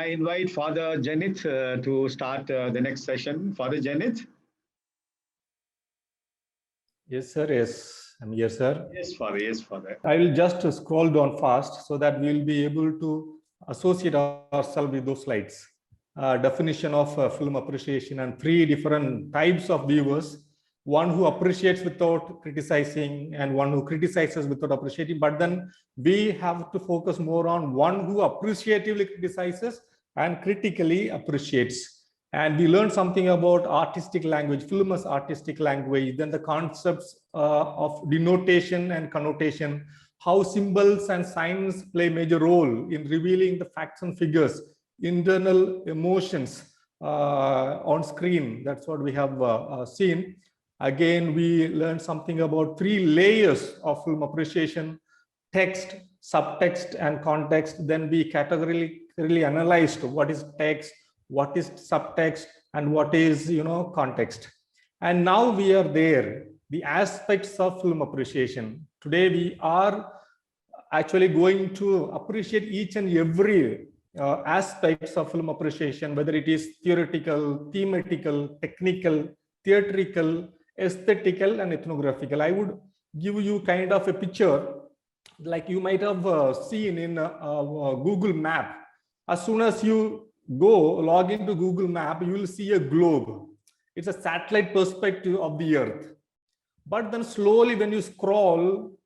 I invite Father Janith to start the next session. Father Janith? Yes, sir. Yes, I'm here, sir. Yes, Father. Yes, Father. I will just scroll down fast so that we'll be able to associate ourselves with those slides. Definition of film appreciation and three different types of viewers. One who appreciates without criticizing and one who criticizes without appreciating. But then we have to focus more on one who appreciatively criticizes and critically appreciates. And we learned something about artistic language, film as artistic language, then the concepts of denotation and connotation, how symbols and signs play a major role in revealing the facts and figures, internal emotions on screen. That's what we have seen. Again, we learned something about three layers of film appreciation: text, subtext, and context. Then we categorically analyzed what is text, what is subtext, and what is context. And now we are there, the aspects of film appreciation. Today we are actually going to appreciate each and every aspects of film appreciation, whether it is theoretical, thematical, technical, theatrical, aesthetical, and ethnographical. I would give you kind of a picture like you might have seen in Google Map. As soon as you log into Google Map, you will see a globe. It's a satellite perspective of the earth. But then slowly when you scroll,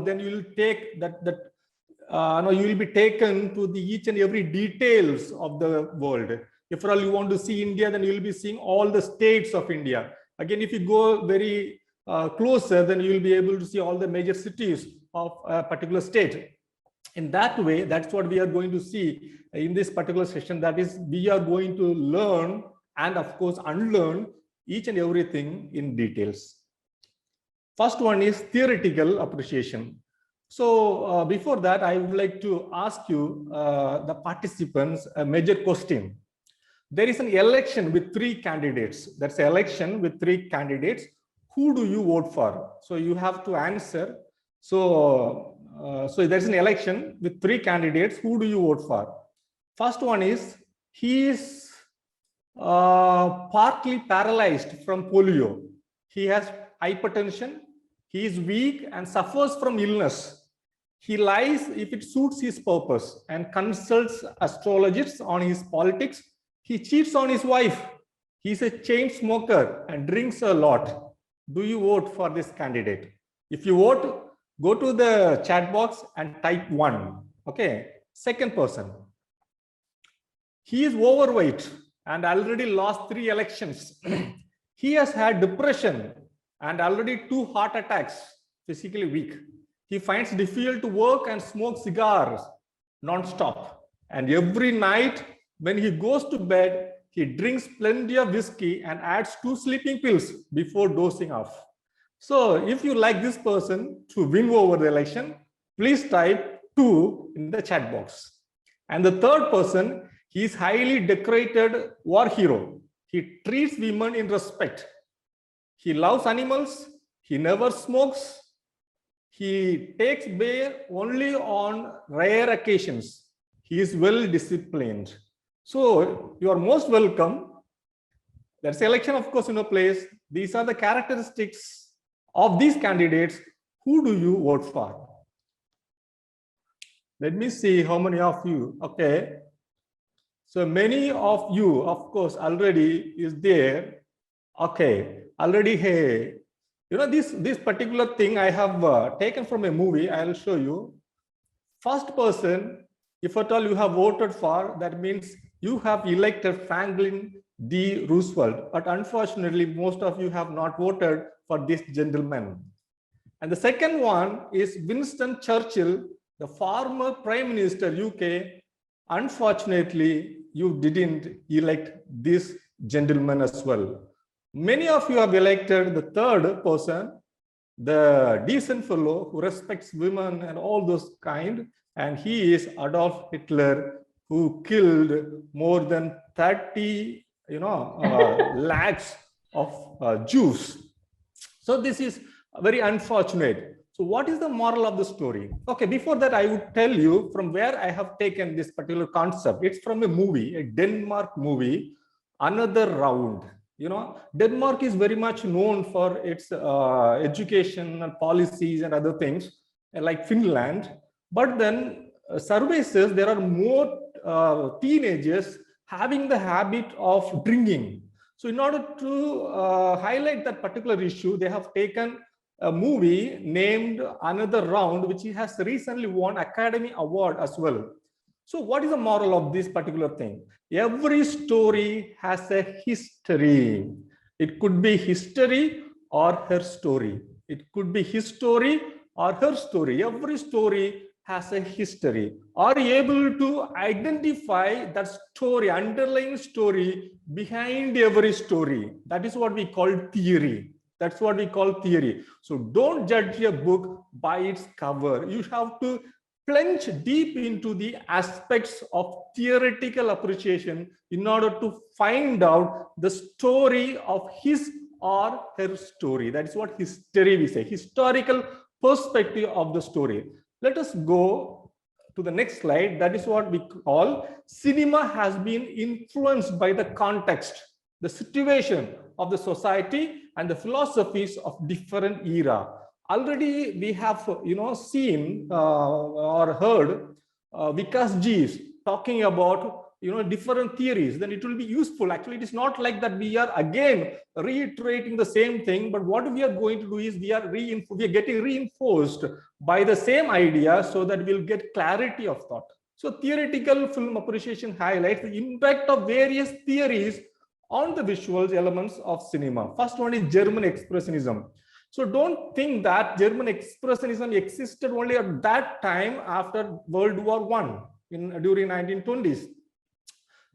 then you will take you will be taken to the each and every details of the world. If for all you want to see India, then you will be seeing all the states of India. Again, if you go very closer, then you will be able to see all the major cities of a particular state. In that way, that's what we are going to see in this particular session. That is, we are going to learn and of course unlearn each and everything in details. First one is theoretical appreciation. So before that, I would like to ask you, the participants, a major question. There is an election with three candidates. That's an election with three candidates. Who do you vote for? So you have to answer. So there's an election with three candidates. Who do you vote for? First one is, he is partly paralyzed from polio. He has hypertension. He is weak and suffers from illness. He lies if it suits his purpose and consults astrologists on his politics. He cheats on his wife. He's a chain smoker and drinks a lot. Do you vote for this candidate? If you vote, go to the chat box and type 1. Okay. Second person. He is overweight and already lost 3 elections. He has had depression and already 2 heart attacks, physically weak. He finds difficult to work and smoke cigars non-stop. And every night when he goes to bed, he drinks plenty of whiskey and adds 2 sleeping pills before dozing off. So if you like this person to win over the election, please type 2 in the chat box. And the third person, he is highly decorated war hero. He treats women in respect. He loves animals. He never smokes. He takes bail only on rare occasions. He is well disciplined. So you are most welcome. There's election, of course, in a place. These are the characteristics of these candidates. Who do you vote for? Let me see how many of you. Okay. So many of you, of course, already is there. Okay. Already, hey, this particular thing I have taken from a movie. I'll show you. First person, if at all you have voted for, that means you have elected Franklin D. Roosevelt. But unfortunately, most of you have not voted for this gentleman. And the second one is Winston Churchill, the former Prime Minister UK. Unfortunately, you didn't elect this gentleman as well. Many of you have elected the third person, the decent fellow who respects women and all those kind. And he is Adolf Hitler, who killed more than 30 lakhs of Jews. So this is very unfortunate. So what is the moral of the story? Okay, before that, I would tell you from where I have taken this particular concept. It's from a movie, a Denmark movie, Another Round. You know, Denmark is very much known for its education and policies and other things, like Finland. But then survey says there are more teenagers having the habit of drinking. So in order to highlight that particular issue, they have taken a movie named Another Round, which has recently won Academy Award as well. So what is the moral of this particular thing? Every story has a history. It could be history or her story. It could be his story or her story. Every story has a history. Are you able to identify that story, underlying story behind every story? That is what we call theory. That's what we call theory. So don't judge a book by its cover. You have to plunge deep into the aspects of theoretical appreciation in order to find out the story of his or her story. That is what history we say, historical perspective of the story. Let us go to the next slide. That is what we call cinema has been influenced by the context, the situation of the society and the philosophies of different era. Already we have seen or heard Vikas Ji talking about different theories. Then it will be useful. Actually, it is not like that we are again reiterating the same thing, but what we are going to do is we are getting reinforced by the same idea so that we'll get clarity of thought. So theoretical film appreciation highlights the impact of various theories on the visual elements of cinema. First one is German Expressionism. So don't think that German Expressionism existed only at that time after World War I during 1920s.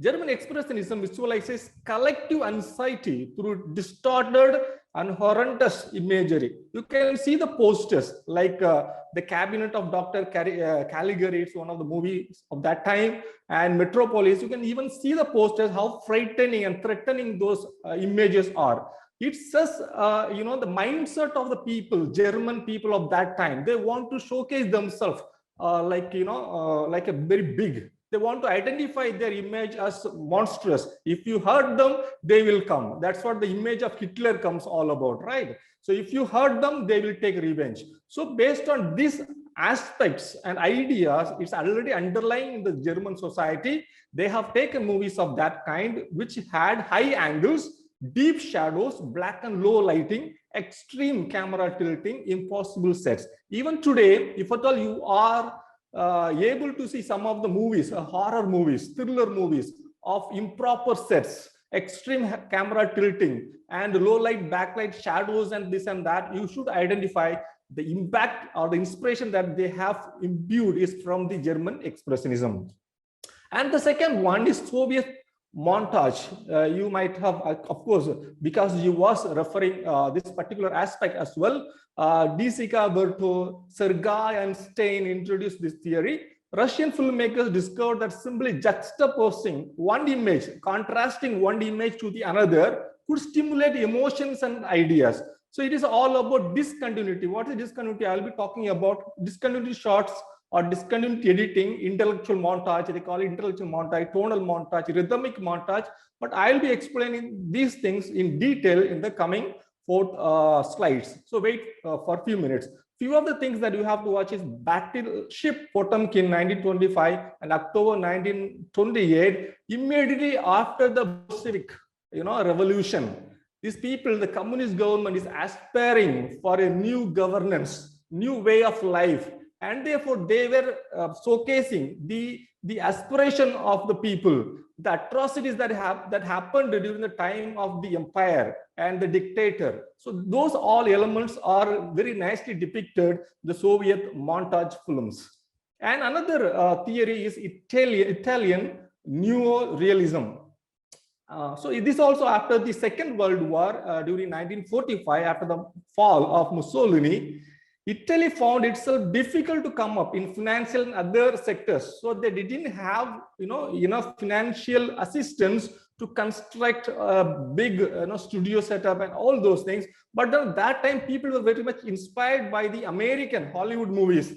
German Expressionism visualizes collective anxiety through distorted and horrendous imagery. You can see the posters like The Cabinet of Dr. Caligari. It's one of the movies of that time, and Metropolis. You can even see the posters, how frightening and threatening those images are. It says, the mindset of the people, German people of that time, they want to showcase themselves like a very big. They want to identify their image as monstrous. If you hurt them, they will come. That's what the image of Hitler comes all about, right? So if you hurt them, they will take revenge. So based on these aspects and ideas, it's already underlying in the German society. They have taken movies of that kind, which had high angles, deep shadows, black and low lighting, extreme camera tilting, impossible sets. Even today, if at all you are able to see some of the movies, horror movies, thriller movies of improper sets, extreme camera tilting, and low light, backlight, shadows, and this and that, you should identify the impact or the inspiration that they have imbued is from the German Expressionism. And the second one is Soviet montage. You might have, of course, because you was referring this particular aspect as well. Disica, Berto, Sergei and Stein introduced this theory. Russian filmmakers discovered that simply juxtaposing one image, contrasting one image to the another, could stimulate emotions and ideas. So it is all about discontinuity. What is discontinuity? I'll be talking about discontinuity shots or discontinuity editing, intellectual montage. They call it intellectual montage, tonal montage, rhythmic montage. But I'll be explaining these things in detail in the coming 4 slides. So wait for a few minutes. Few of the things that you have to watch is Battleship Potemkin 1925 and October 1928, immediately after the Bolshevik revolution. These people, the communist government is aspiring for a new governance, new way of life. And therefore, they were showcasing the aspiration of the people, the atrocities that happened during the time of the empire and the dictator. So those all elements are very nicely depicted in the Soviet montage films. And another theory is Italian neo-realism. So this also after the Second World War, during 1945, after the fall of Mussolini, Italy found itself difficult to come up in financial and other sectors. So they didn't have enough financial assistance to construct a big studio setup and all those things. But at that time, people were very much inspired by the American Hollywood movies.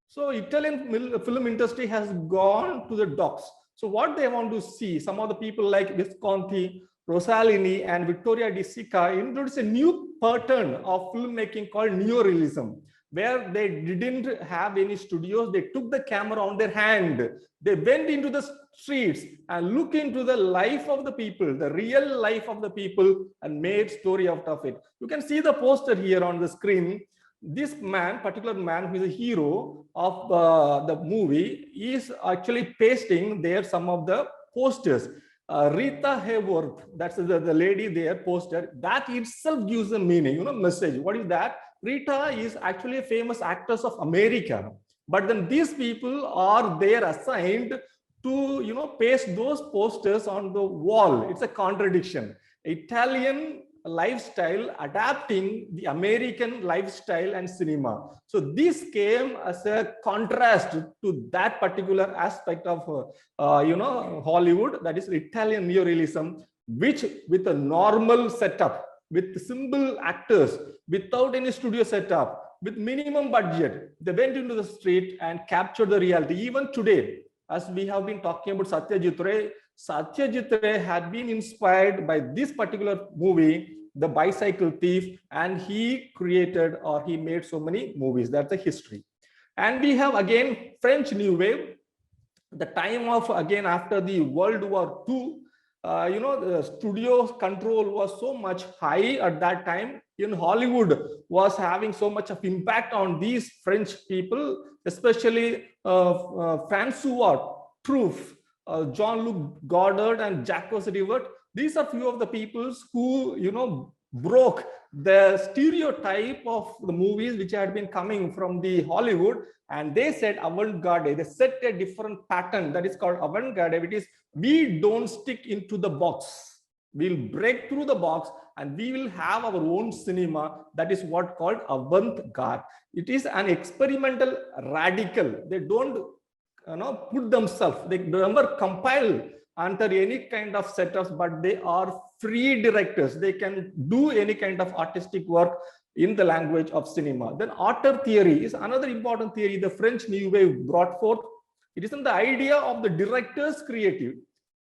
So Italian film industry has gone to the docks. So what they want to see, some of the people like Visconti, Rossellini, and Vittorio De Sica introduced a new pattern of filmmaking called neorealism, where they didn't have any studios. They took the camera on their hand. They went into the streets and looked into the life of the people, the real life of the people, and made story out of it. You can see the poster here on the screen. This man, particular man who is a hero of the movie, is actually pasting there some of the posters. Rita Hayworth, that's the lady there poster, that itself gives a meaning, message. What is that? Rita is actually a famous actress of America, but then these people are there assigned to paste those posters on the wall. It's a contradiction. Italian lifestyle adapting the American lifestyle and cinema. So this came as a contrast to that particular aspect of Hollywood, that is Italian neorealism, which with a normal setup, with simple actors, without any studio setup, with minimum budget, they went into the street and captured the reality. Even today, as we have been talking about Satyajit Ray, Satyajit Ray had been inspired by this particular movie, The Bicycle Thief, and he created or he made so many movies. That's the history. And we have again French New Wave, the time of again after the World War II. The studio control was so much high at that time. In Hollywood was having so much of impact on these French people, especially Francois Truffaut, Jean-Luc Godard, and Jacques Rivert. These are few of the people who, broke the stereotype of the movies which had been coming from the Hollywood, and they said avant-garde. They set a different pattern that is called avant-garde, which is we don't stick into the box. We'll break through the box and we will have our own cinema. That is what called avant-garde. It is an experimental radical. They don't put themselves, they never compile under any kind of setups, but they are free directors. They can do any kind of artistic work in the language of cinema. Then auteur theory is another important theory the French New Wave brought forth. It isn't the idea of the director's creative.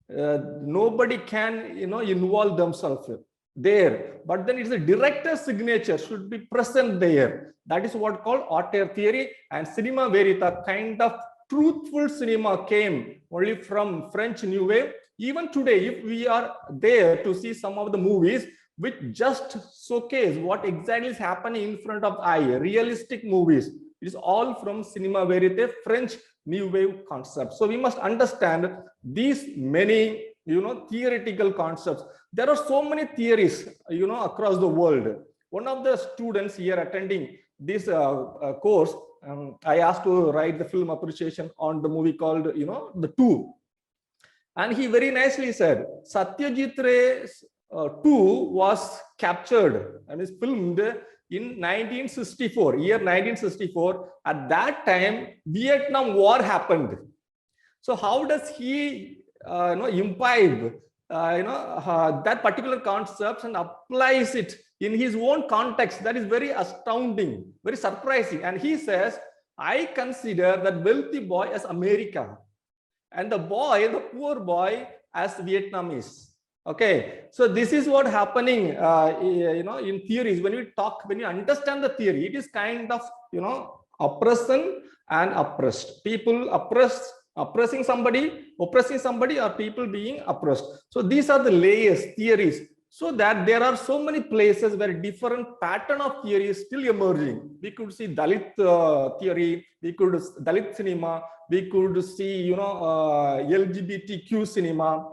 Nobody can involve themselves there, but then it's the director's signature should be present there. That is what called auteur theory. And cinema verita, kind of truthful cinema, came only from French New Wave. Even today, if we are there to see some of the movies which just showcase what exactly is happening in front of the eye, realistic movies, it is all from cinema verite, French New Wave concepts. So we must understand these many theoretical concepts. There are so many theories across the world. One of the students here attending this course, I asked to write the film appreciation on the movie called The Two, and he very nicely said Satyajit Ray's Two was captured and is filmed in 1964, year 1964. At that time, Vietnam War happened. So how does he imbibe that particular concept and applies it in his own context? That is very astounding, very surprising. And he says, I consider that wealthy boy as America and the poor boy as Vietnamese. Okay, so this is what happening in theories. When you understand the theory, it is kind of oppression and oppressed. People oppressing somebody, or people being oppressed. So these are the layers, theories. So that there are so many places where different pattern of theory is still emerging. We could see Dalit theory, we could Dalit cinema, we could see LGBTQ cinema,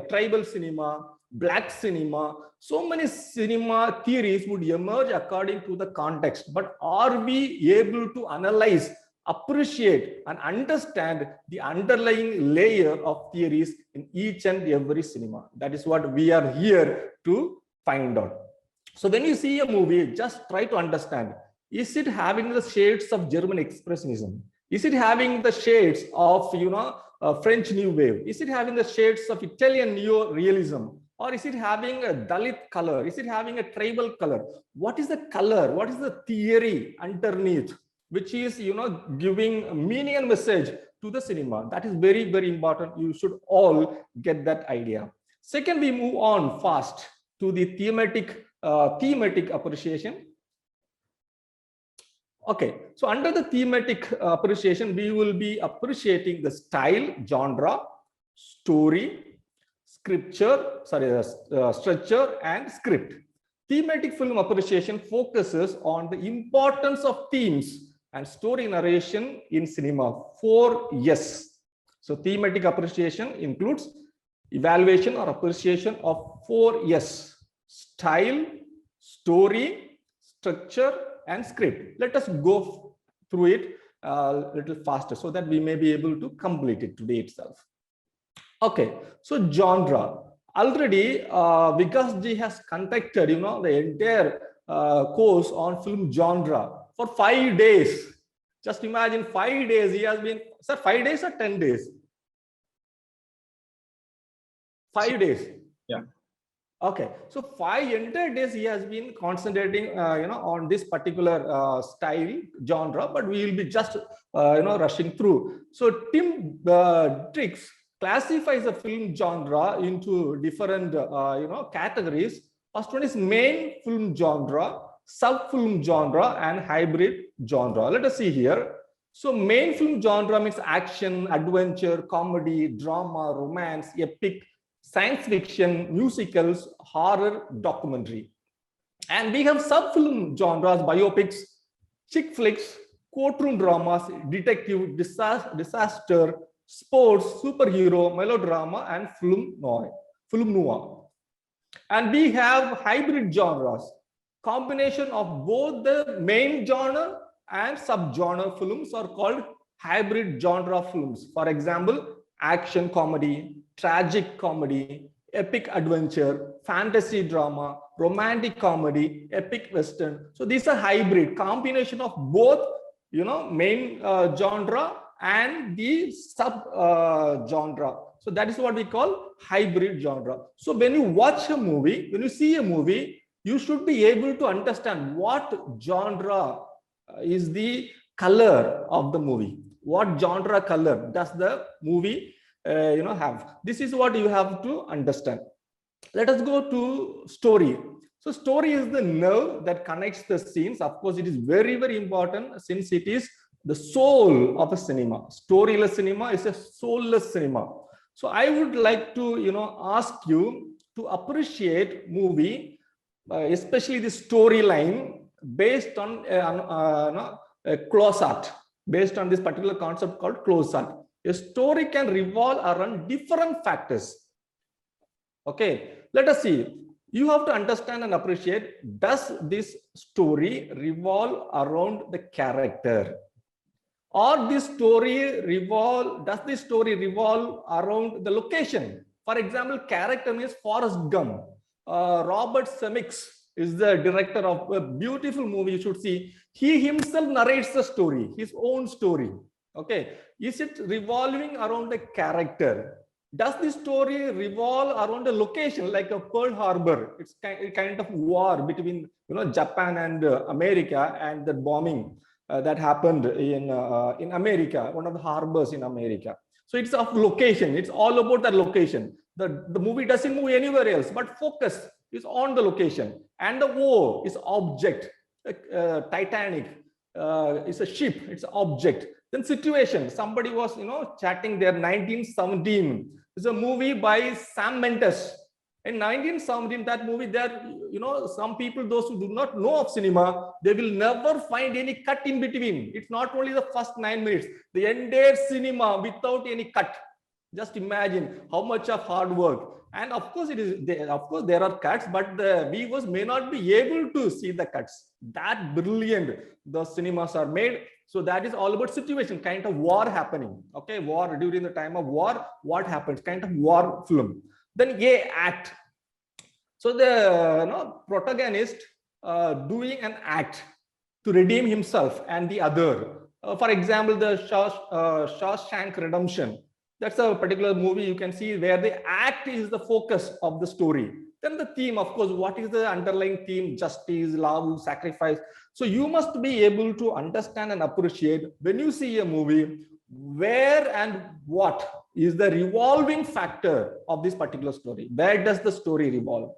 tribal cinema, black cinema. So many cinema theories would emerge according to the context. But are we able to analyze, appreciate, and understand the underlying layer of theories in each and every cinema? That is what we are here to find out. So when you see a movie, just try to understand, is it having the shades of German expressionism? Is it having the shades of French New Wave? Is it having the shades of Italian neo-realism? Or is it having a Dalit color? Is it having a tribal color? What is the color? What is the theory underneath, which is, giving meaning and message to the cinema? That is very, very important. You should all get that idea. Second, we move on fast to the thematic appreciation. Okay, so under the thematic appreciation, we will be appreciating the style, genre, story, structure, and script. Thematic film appreciation focuses on the importance of themes and story narration in cinema. 4 yes. So thematic appreciation includes evaluation or appreciation of 4 yes: style, story, structure, and script. Let us go through it a little faster so that we may be able to complete it today itself. Okay, so genre. Already Vikas ji has conducted, the entire course on film genre for 5 days. Just imagine 5 days he has been, sir, 5 days or 10 days? 5 days. Yeah. Okay, so 5 entire days he has been concentrating, on this particular style, genre, but we will be just, rushing through. So Tim Triggs classifies a film genre into different, categories. First one is main film genre, sub-film genre, and hybrid genre. Let us see here. So main film genre means action, adventure, comedy, drama, romance, epic, science fiction, musicals, horror, documentary. And we have sub-film genres: biopics, chick flicks, courtroom dramas, detective, disaster, sports, superhero, melodrama, and film noir. And we have hybrid genres, combination of both the main genre and subgenre films are called hybrid genre films. For example, action comedy, tragic comedy, epic adventure, fantasy drama, romantic comedy, epic western. So these are hybrid, combination of both, main genre and the sub genre. So that is what we call hybrid genre. So when you watch a movie, when you see a movie, you should be able to understand what genre is the color of the movie. What genre color does the movie have? This is what you have to understand. Let us go to story. So story is the nerve that connects the scenes. Of course, it is very, very important since it is the soul of a cinema. Storyless cinema is a soulless cinema. So I would like to, ask you to appreciate movie, especially the storyline based on close art, based on this particular concept called close art. A story can revolve around different factors. Okay, let us see. You have to understand and appreciate, does this story revolve around the character? Or does this story revolve around the location? For example, character means Forrest Gump. Robert Zemeckis is the director of a beautiful movie you should see. He himself narrates the story, his own story. Okay, is it revolving around the character? Does the story revolve around a location like a Pearl Harbor? It's kind of war between Japan and America, and the bombing that happened in America, one of the harbors in America. So it's of location. It's all about that location. The movie doesn't move anywhere else, but focus is on the location. And the war is object. Titanic is a ship. It's an object. Then situation. Somebody was chatting there. 1917. It's a movie by Sam Mendes. In 1917, that movie, there, some people, those who do not know of cinema, they will never find any cut in between. It's not only the first 9 minutes, the entire cinema without any cut. Just imagine how much of hard work. And of course, there are cuts, but the viewers may not be able to see the cuts. That brilliant those cinemas are made. So that is all about situation, kind of war happening. Okay, war during the time of war, what happens? Kind of war film. Then act. So the protagonist doing an act to redeem himself and the other. For example, the Shawshank Redemption. That's a particular movie you can see where the act is the focus of the story. Then the theme, of course, what is the underlying theme? Justice, love, sacrifice. So you must be able to understand and appreciate when you see a movie, where and what is the revolving factor of this particular story. Where does the story revolve?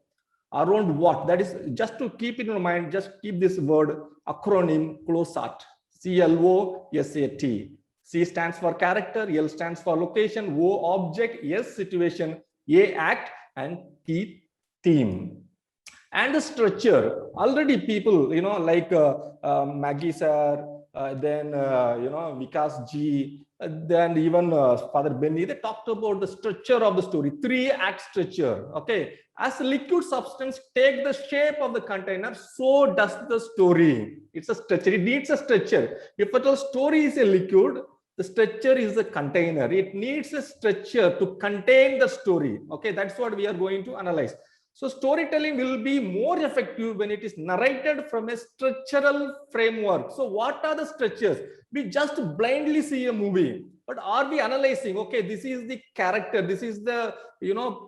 Around what? That is just to keep in your mind, just keep this word acronym CLOSAT, CLOSAT. C stands for character, L stands for location, O object, S situation, A act, and T theme. And the structure, already people, like Maggie sir, then, Vikas G, then even Father Benny, they talked about the structure of the story, 3-act structure. Okay, as liquid substance take the shape of the container, so does the story. It's a structure, it needs a structure. If at all story is a liquid, the structure is a container. It needs a structure to contain the story. Okay, that's what we are going to analyze. So storytelling will be more effective when it is narrated from a structural framework. So what are the structures? We just blindly see a movie, but are we analyzing, okay, this is the character, this is the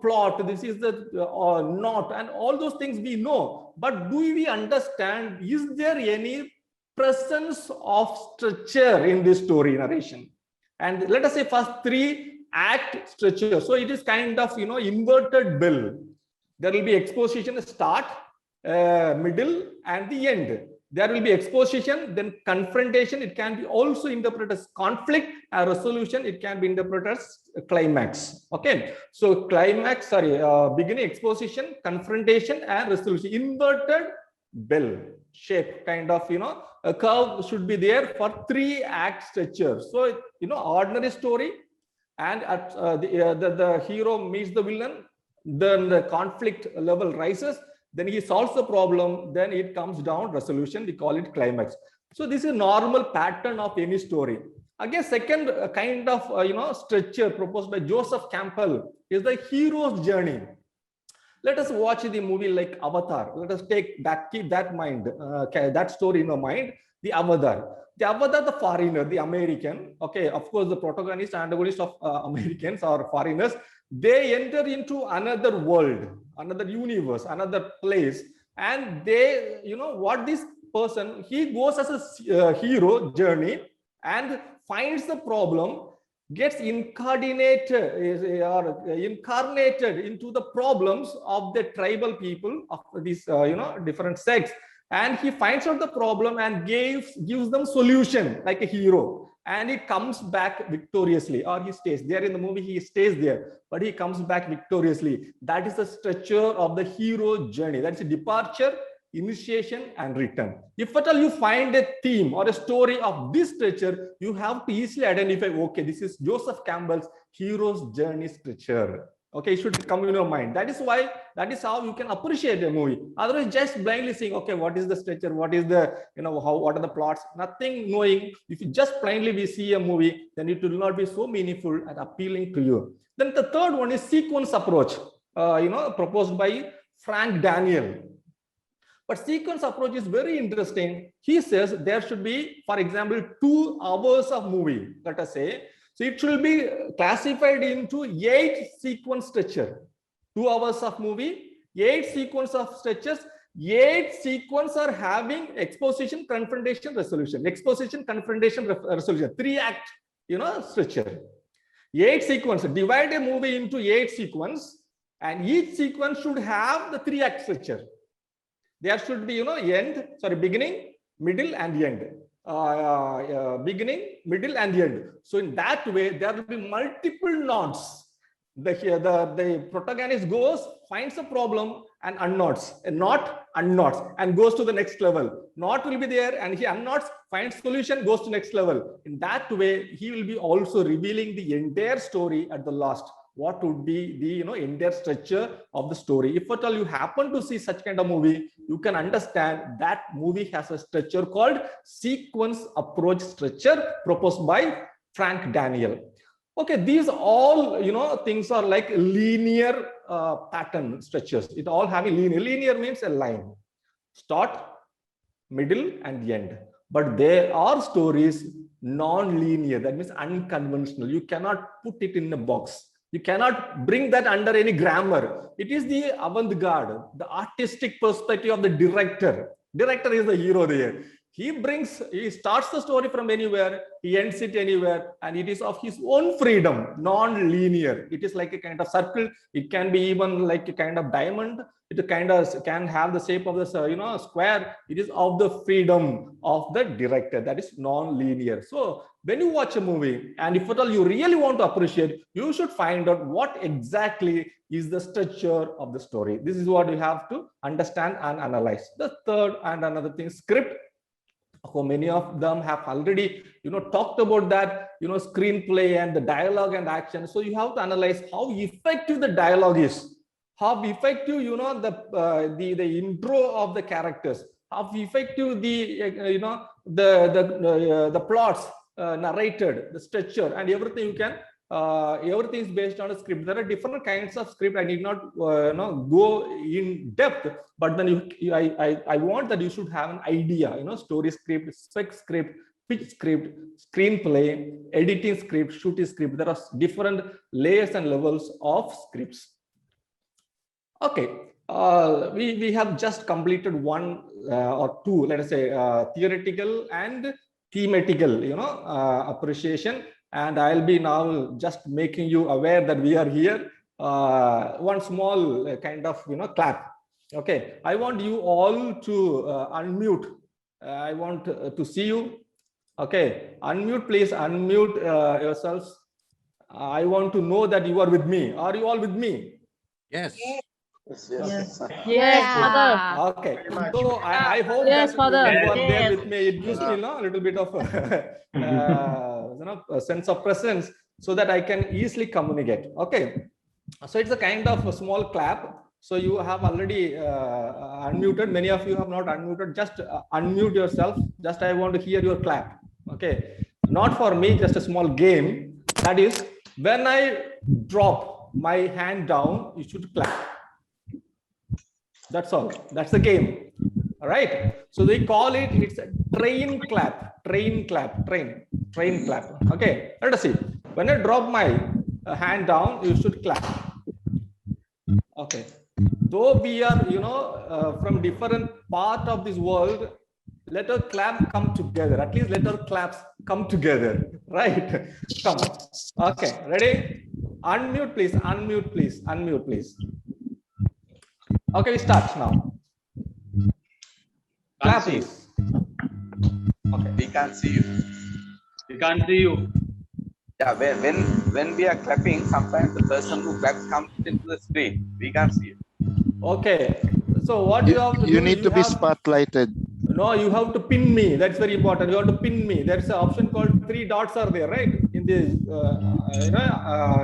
plot, this is the not, and all those things we know, but do we understand, is there any presence of structure in this story narration? And let us say first 3-act structure. So it is kind of inverted bell. There will be exposition, start, middle, and the end. There will be exposition, then confrontation. It can be also interpreted as conflict, and resolution. It can be interpreted as climax. Okay, so climax, beginning, exposition, confrontation, and resolution. Inverted bell shape, kind of, a curve should be there for 3-act structure. So, ordinary story, and at the hero meets the villain, then the conflict level rises, then he solves the problem, then it comes down, resolution, we call it climax. So this is normal pattern of any story. Again, second kind of structure proposed by Joseph Campbell is the hero's journey. Let us watch the movie like Avatar. Let us take that, keep that mind, that story in our mind. The Avatar, the foreigner, the American. Okay, of course, the protagonist and antagonist of Americans or foreigners. They enter into another world, another universe, another place, and they, what this person, he goes as a hero journey and finds the problem, gets incarnated into the problems of the tribal people of these different sects, and he finds out the problem and gives them solution like a hero, and he comes back victoriously, or he stays there. In the movie he stays there, but he comes back victoriously. That is the structure of the hero journey. That's a departure, initiation, and return. If at all you find a theme or a story of this structure, you have to easily identify, okay, this is Joseph Campbell's hero's journey structure. Okay, it should come in your mind. That is why, that is how you can appreciate a movie. Otherwise, just blindly saying, okay, what is the structure, what is the, what are the plots, nothing knowing. If you just blindly we see a movie, then it will not be so meaningful and appealing to you. Then the third one is sequence approach, proposed by Frank Daniel. But sequence approach is very interesting. He says there should be, for example, 2 hours of movie, let us say. So it should be classified into 8 sequence structure. 2 hours of movie, 8 sequence of structures. 8 sequence are having exposition, confrontation, resolution. Exposition, confrontation, resolution. 3-act, structure. 8 sequence. Divide a movie into 8 sequence, and each sequence should have the 3-act structure. There should be, beginning, middle, and end. Beginning, middle, and end. So in that way, there will be multiple knots. The protagonist goes, finds a problem, and unknots. A knot, unknots, and goes to the next level. Knot will be there, and he unknots, finds solution, goes to next level. In that way, he will be also revealing the entire story at the last. What would be the entire structure of the story? If at all you happen to see such kind of movie, you can understand that movie has a structure called sequence approach structure proposed by Frank Daniel. Okay, these all things are like linear pattern structures. It all having linear. Linear means a line. Start, middle, and end. but there are stories non-linear, that means unconventional. You cannot put it in a box. You cannot bring that under any grammar. It is the avant-garde, the artistic perspective of the director. Director is the hero there. He starts the story from anywhere, he ends it anywhere, and it is of his own freedom, non-linear. It is like a kind of circle. It can be even like a kind of diamond. It kind of can have the shape of the square. It is of the freedom of the director. That is non-linear. So when you watch a movie, and if at all you really want to appreciate, you should find out what exactly is the structure of the story. This is what you have to understand and analyze. The third and another thing, script. So many of them have already talked about that, screenplay and the dialogue and action. So you have to analyze how effective the dialogue is, how effective the intro of the characters, how effective the plots narrated, the structure, and everything. You can everything is based on a script. There are different kinds of script. I need not go in depth, but then I want that you should have an idea. Story script, spec script, pitch script, screenplay, editing script, shooting script. There are different layers and levels of scripts. Okay, we have just completed one or two, let us say, theoretical and thematical, appreciation. And I'll be now just making you aware that we are here. One small kind of clap. Okay, I want you all to unmute. I want to see you. Okay, unmute, please unmute yourselves. I want to know that you are with me. Are you all with me? Yes. Yes. Yes, Father. Okay, so I hope Yes, that Father. you are there with me. It gives me a little bit of a sense of presence, so that I can easily communicate. Okay, so it's a kind of a small clap. So you have already unmuted. Many of you have not unmuted. Just unmute yourself. Just I want to hear your clap. Okay, not for me, just a small game. That is, when I drop my hand down, you should clap. That's all. That's the game. All right. So they call it, it's a train clap, train clap, train clap. Okay. Let us see. When I drop my hand down, you should clap. Okay. Though we are, from different part of this world, let our clap come together. At least let our claps come together. Right. Come. Okay. Ready? Unmute, please. Unmute, please. Unmute, please. Okay, we start now. Clap, please. Okay. We can't see you. We can't see you. Yeah, when we are clapping, sometimes the person who claps comes into the screen. We can't see you. Okay. So what you have to do? You need to be spotlighted. No, you have to pin me. That's very important. You have to pin me. There's an option called 3 dots are there, right? In the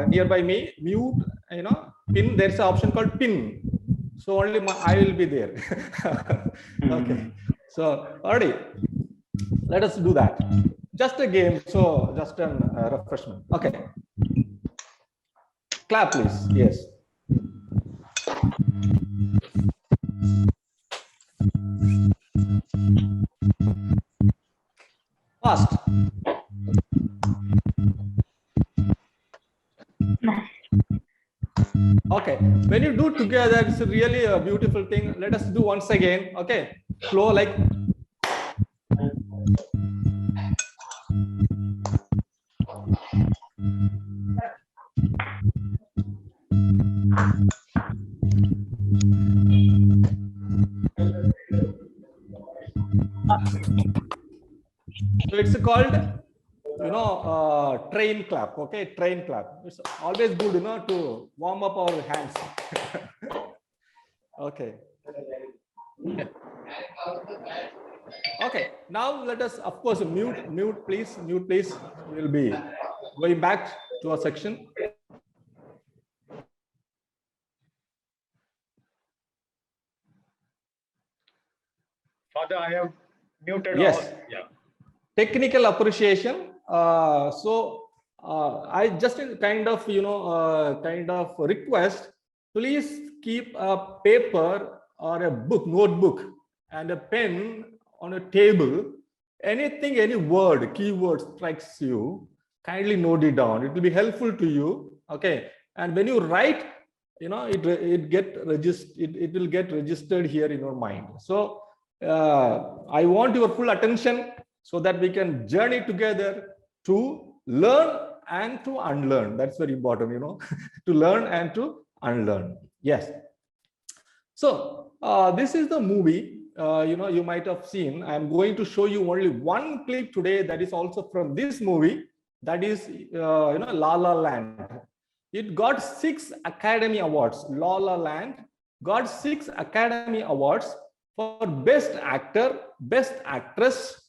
nearby me, mute, pin. There's an option called pin. So only I will be there. Okay. So already, let us do that. Just a game. So just a refreshment. Okay. Clap, please. Yes. Fast. Okay, when you do together, it's really a beautiful thing. Let us do once again. Okay, flow like. So it's called, train clap. Okay, train clap. It's always good, to warm up our hands. Okay. Okay. Now let us, of course, mute, please. Mute, please. We'll be going back to our section. Father, I have muted. Yes. All. Yeah. Technical appreciation. I just kind of request, please keep a paper or a book, notebook, and a pen on a table, anything, any word, keyword strikes you, kindly note it down. It will be helpful to you. Okay. And when you write, it will get registered here in your mind. So I want your full attention so that we can journey together to learn and to unlearn. That's very important, to learn and to unlearn. Yes. So this is the movie, you might have seen. I'm going to show you only one clip today that is also from this movie. That is, La La Land. It got 6 Academy Awards. La La Land got 6 Academy Awards for Best Actor, Best Actress,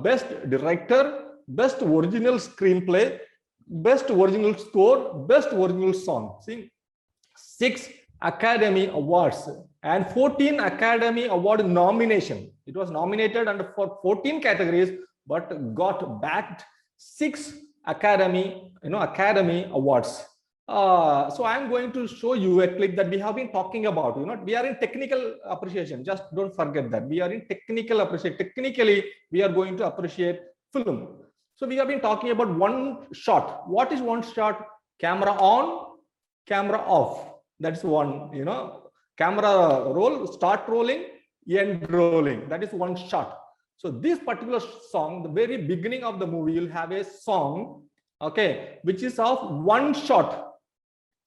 Best Director, Best Original Screenplay, Best Original Score, Best Original Song. See, 6 Academy Awards and 14 Academy Award nomination. It was nominated for 14 categories, but got backed 6 Academy Awards. So I'm going to show you a clip that we have been talking about. We are in technical appreciation. Just don't forget that we are in technical appreciation. Technically, we are going to appreciate film. So we have been talking about one shot. What is one shot? Camera on, camera off. That's one. Camera roll, start rolling, end rolling. That is one shot. So this particular song, the very beginning of the movie, you'll have a song, okay, which is of one shot.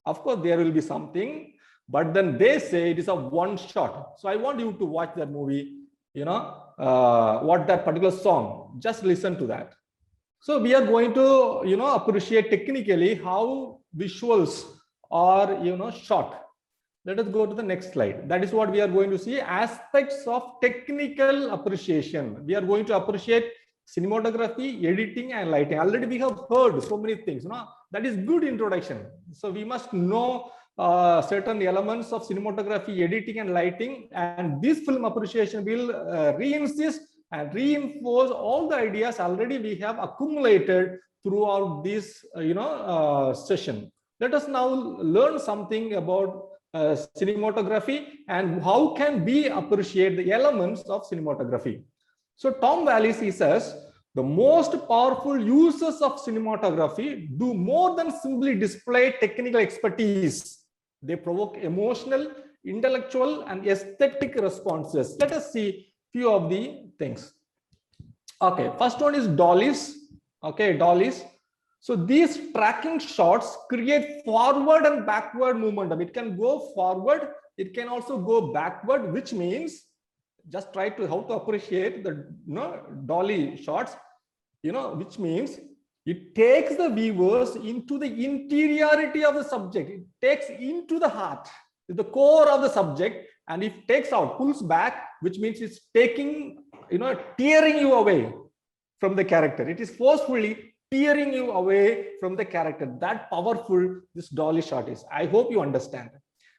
Of course, there will be something, but then they say it is a one shot. So I want you to watch that movie, what that particular song, just listen to that. So we are going to, appreciate technically how visuals are, shot. Let us go to the next slide. That is what we are going to see, aspects of technical appreciation. We are going to appreciate cinematography, editing, and lighting. Already we have heard so many things. That is good introduction. So we must know certain elements of cinematography, editing, and lighting. And this film appreciation will reinsist and reinforce all the ideas already we have accumulated throughout this, session. Let us now learn something about cinematography and how can we appreciate the elements of cinematography. So Tom Wallis, he says, the most powerful users of cinematography do more than simply display technical expertise. They provoke emotional, intellectual, and aesthetic responses. Let us see few of the things. Okay, first one is dollies. Okay, dollies. So these tracking shots create forward and backward momentum. It can go forward, it can also go backward, which means, just try to how to appreciate the dolly shots, which means it takes the viewers into the interiority of the subject. It takes into the heart, the core of the subject, and it takes out, pulls back, which means it's taking, tearing you away from the character. It is forcefully tearing you away from the character. That powerful this dolly shot is. I hope you understand.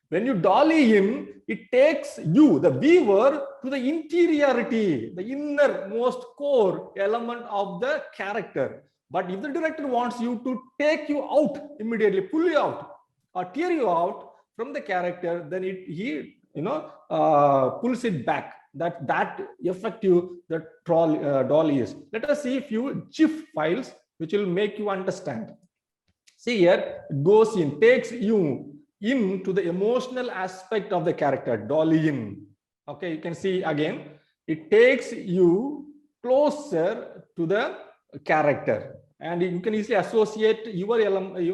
When you dolly in, it takes you, the viewer, to the interiority, the innermost core element of the character. But if the director wants you to take you out immediately, pull you out or tear you out from the character, then he pulls it back. That effective the dolly is. Let us see a few GIF files which will make you understand. See here, it goes in, takes you into the emotional aspect of the character, dolly in. Okay, you can see again, it takes you closer to the character, and you can easily associate your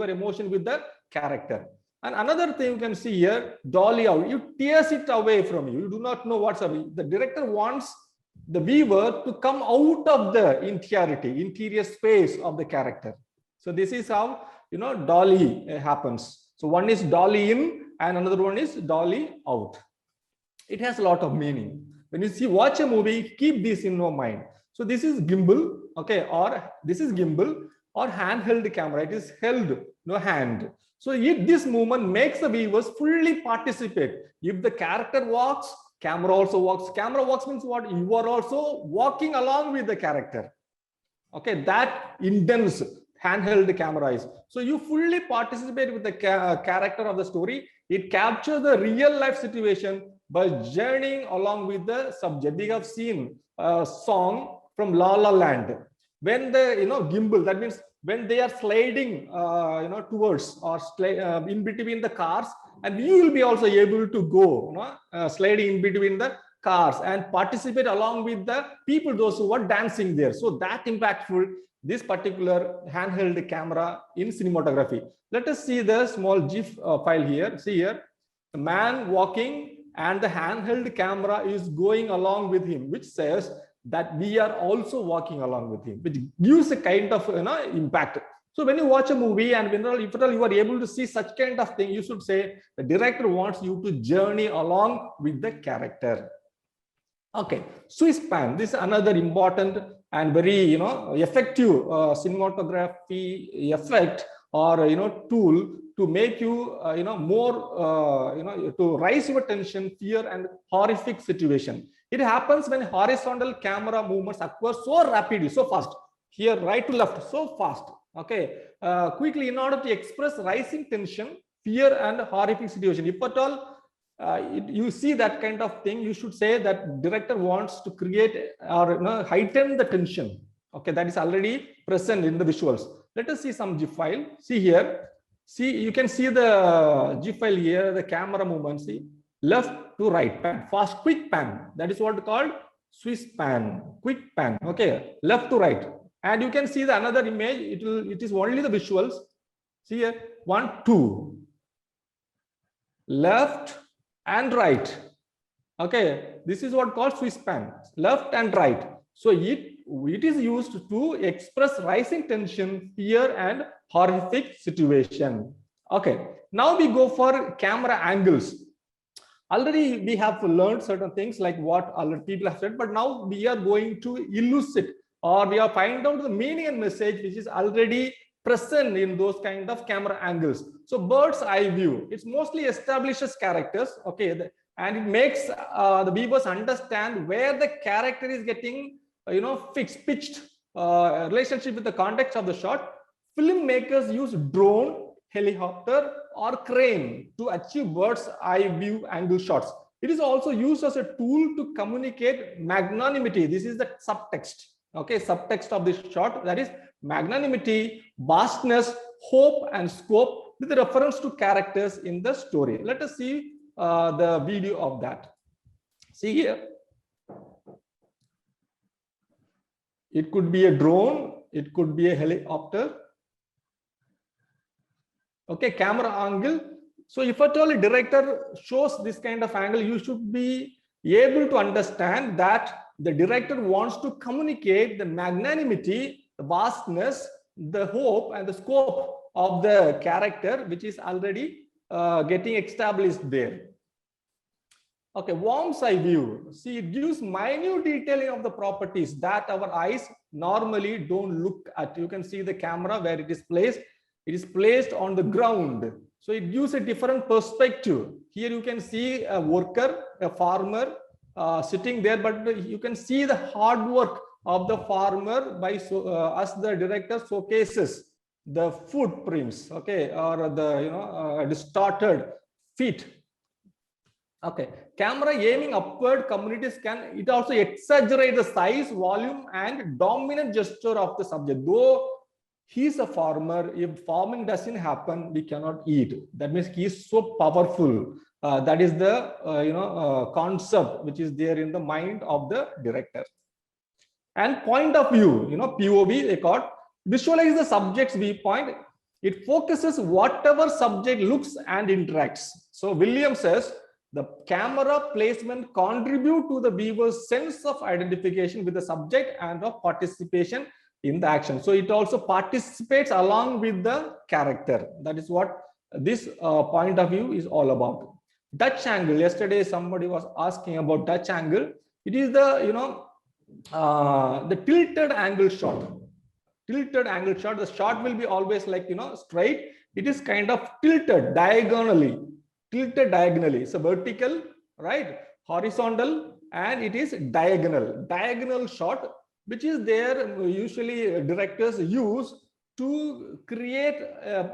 emotion with the character. And another thing you can see here, dolly out, you tears it away from you. You do not know what's happening. The director wants the viewer to come out of the interior space of the character. So this is how dolly happens. So one is dolly in and another one is dolly out. It has a lot of meaning. When you watch a movie, keep this in your mind. So this is gimbal, okay, or this is gimbal or handheld camera. It is held, hand. So if this movement makes the viewers fully participate. If the character walks, camera also walks. Camera walks means what? You are also walking along with the character. Okay, that intense handheld camera is. So you fully participate with the character of the story. It captures the real life situation by journeying along with the subject. We have seen a song from La La Land. When the gimbal, that means when they are sliding towards or in between the cars, and you will be also able to go sliding in between the cars and participate along with the people, those who are dancing there. So that impactful, this particular handheld camera in cinematography. Let us see the small GIF file here. See here, the man walking and the handheld camera is going along with him, which says that we are also walking along with him, which gives a kind of impact. So when you watch a movie and if at all you are able to see such kind of thing, you should say the director wants you to journey along with the character. Okay, Swiss pan. This is another important and very effective cinematography effect or tool to make you more to rise your tension, fear, and horrific situation. It happens when horizontal camera movements occur so rapidly, so fast. Here, right to left, so fast. Okay, quickly in order to express rising tension, fear, and horrific situation. If at all you see that kind of thing, you should say that director wants to create or heighten the tension. Okay, that is already present in the visuals. Let us see some GIF file. See here. See, you can see the GIF file here, the camera movement. See, left to right, pan, fast, quick pan. That is what called Swiss pan, quick pan. Okay, left to right. And you can see the another image. It is only the visuals. See here, 1, 2, left and right. Okay, this is what called Swiss pan, left and right. So it is used to express rising tension, fear, and horrific situation. Okay, now we go for camera angles. Already we have learned certain things like what other people have said, but now we are going to elucidate or we are find out the meaning and message which is already present in those kind of camera angles. So bird's eye view, it's mostly establishes characters, okay, and it makes the viewers understand where the character is getting pitched relationship with the context of the shot. Filmmakers use drone, helicopter, or crane to achieve bird's eye view angle shots. It is also used as a tool to communicate magnanimity. This is the subtext, okay, subtext of this shot, that is magnanimity, vastness, hope, and scope with reference to characters in the story. Let us see the video of that. See here. It could be a drone, it could be a helicopter. Okay, camera angle. So if at all a director shows this kind of angle, you should be able to understand that the director wants to communicate the magnanimity, the vastness, the hope, and the scope of the character, which is already getting established there. Okay, worm's eye view. See, it gives minute detailing of the properties that our eyes normally don't look at. You can see the camera where it is placed. It is placed on the ground. So it gives a different perspective. Here you can see a worker, a farmer sitting there, but you can see the hard work of the farmer by as the director showcases the footprints, okay, or the distorted feet. Okay, camera aiming upward communities it also exaggerate the size, volume, and dominant gesture of the subject. Though he's a farmer, if farming doesn't happen, we cannot eat. That means he is so powerful. That is the concept which is there in the mind of the director. And point of view, POV, they call, visualize the subject's viewpoint. It focuses whatever subject looks and interacts. So William says, the camera placement contribute to the viewer's sense of identification with the subject and of participation in the action. So it also participates along with the character. That is what this point of view is all about. Dutch angle. Yesterday somebody was asking about Dutch angle. It is the the tilted angle shot. Tilted angle shot. The shot will be always like straight. It is kind of tilted diagonally. Tilted diagonally. It's a vertical, right? Horizontal, and it is diagonal. Diagonal shot, which is there usually directors use to create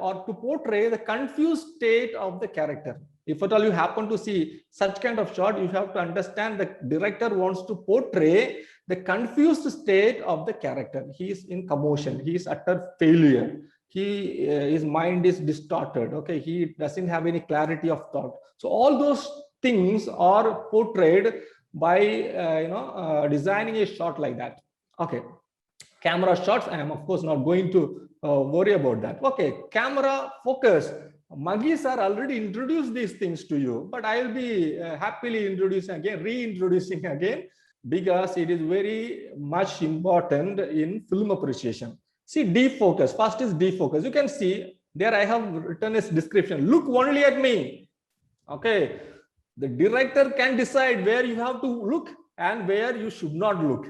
or to portray the confused state of the character. If at all you happen to see such kind of shot, you have to understand the director wants to portray the confused state of the character. He is in commotion. He is utter failure. His mind is distorted. Okay, he doesn't have any clarity of thought. So all those things are portrayed by designing a shot like that. Okay, camera shots. I am of course not going to worry about that. Okay, camera focus. Maggie sir already introduced these things to you, but I will be happily introducing again, reintroducing again, because it is very much important in film appreciation. See, defocus. First is defocus. You can see there I have written a description. Look only at me. Okay, the director can decide where you have to look and where you should not look.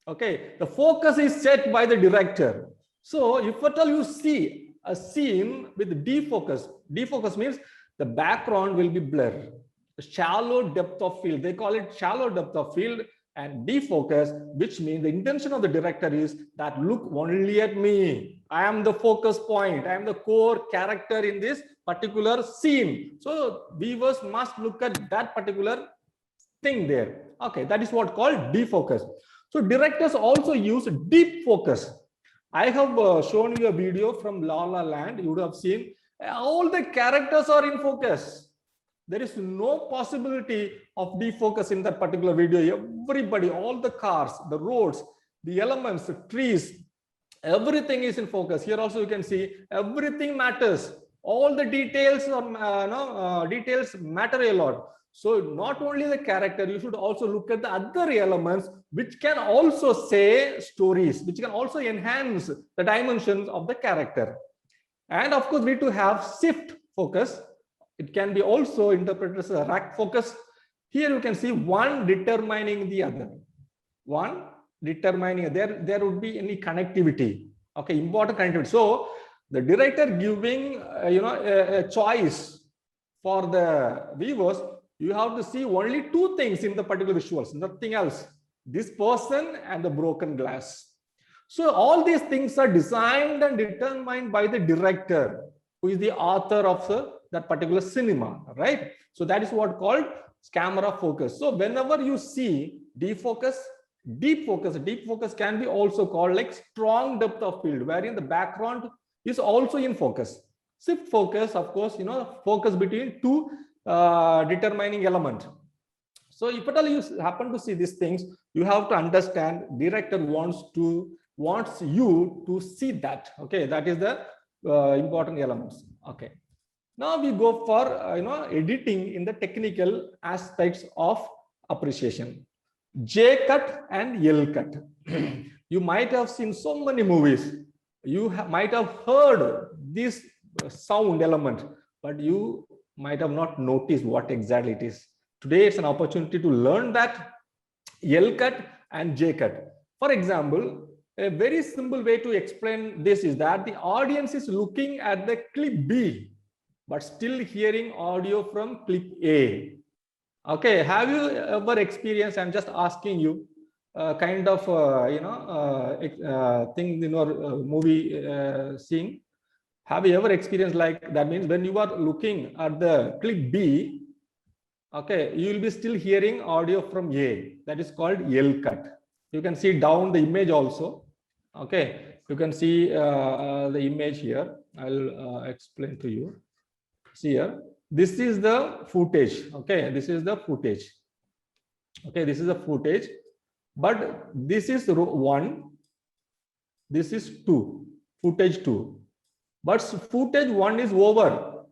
Okay, the focus is set by the director. So if at all you see a scene with defocus, defocus means the background will be blurred. Shallow depth of field, they call it shallow depth of field, and defocus, which means the intention of the director is that look only at me. I am the focus point. I am the core character in this particular scene. So viewers must look at that particular thing there. Okay, that is what called defocus. So directors also use deep focus. I have shown you a video from La La Land. You would have seen all the characters are in focus. There is no possibility of defocus in that particular video. Everybody, all the cars, the roads, the elements, the trees, everything is in focus. Here also you can see everything matters. All the details or details matter a lot. So not only the character, you should also look at the other elements which can also say stories, which can also enhance the dimensions of the character. And of course, we do have shift focus. It can be also interpreted as a rack focus. Here you can see one determining the other. One determining, there would be any connectivity. Okay, important connectivity. So the director giving a choice for the viewers. You have to see only two things in the particular visuals, nothing else. This person and the broken glass. So all these things are designed and determined by the director, who is the author of that particular cinema, right? So that is what called camera focus. So whenever you see defocus, deep focus can be also called like strong depth of field, wherein the background is also in focus. Shift focus, of course, focus between two determining element. So if at all you happen to see these things, you have to understand director wants you to see that. Okay, that is the important elements. Okay, now we go for editing in the technical aspects of appreciation. J cut and L cut. You might have seen so many movies. You might have heard this sound element, but you might have not noticed what exactly it is. Today it's an opportunity to learn that L cut and J cut. For example, a very simple way to explain this is that the audience is looking at the clip B, but still hearing audio from clip A. Okay, have you ever experienced, I'm just asking you, kind of thing in your movie scene? Have you ever experienced like that? Means when you are looking at the clip B, okay, you will be still hearing audio from A. That is called L cut. You can see down the image also. Okay, you can see the image here. I'll explain to you. See here, this is the footage. Okay, this is the footage. Okay, this is the footage, but this is row 1. This is 2, footage 2. But footage 1 is over,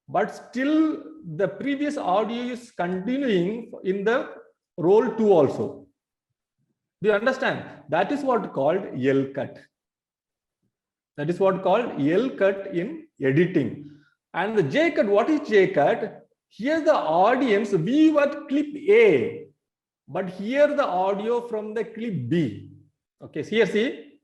but still the previous audio is continuing in the roll 2 also. Do you understand? That is what called L cut. That is what called L cut in editing. And the J cut, what is J cut? Here the audience view at clip A, but hear the audio from the clip B. Okay, here see,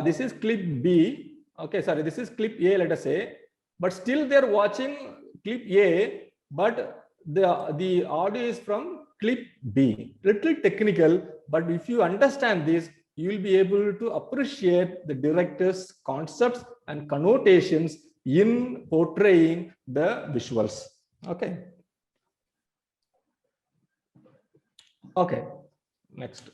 this is clip B. Okay, sorry, this is clip A, let us say, but still they're watching clip A, but the audio is from clip B. Little technical, but if you understand this, you will be able to appreciate the director's concepts and connotations in portraying the visuals. Okay. Okay, next.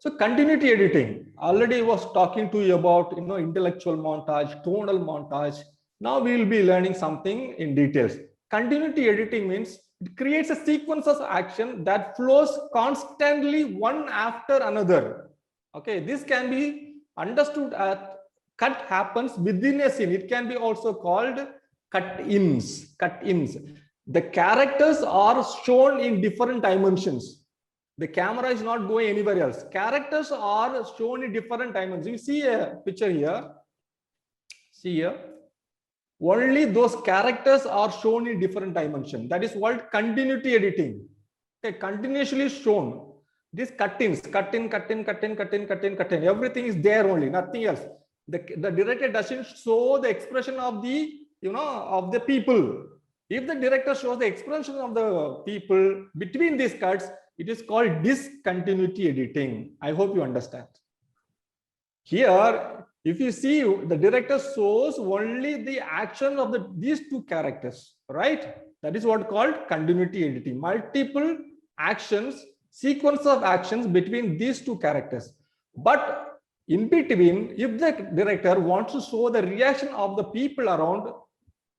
So continuity editing, already was talking to you about, intellectual montage, tonal montage. Now we will be learning something in details. Continuity editing means it creates a sequence of action that flows constantly one after another. Okay, this can be understood as cut happens within a scene. It can be also called cut-ins. Cut-ins. The characters are shown in different dimensions. The camera is not going anywhere else. Characters are shown in different dimensions. You see a picture here. See here. Only those characters are shown in different dimensions. That is called continuity editing. Okay, continuously shown. These cut-ins, cut-in, cut-in, cut-in, cut-in, cut-in, cut-in. Everything is there only, nothing else. The director doesn't show the expression of the, of the people. If the director shows the expression of the people between these cuts, it is called discontinuity editing. I hope you understand. Here, if you see, the director shows only the action of these two characters, right? That is what called continuity editing. Multiple actions, sequence of actions between these two characters. But in between, if the director wants to show the reaction of the people around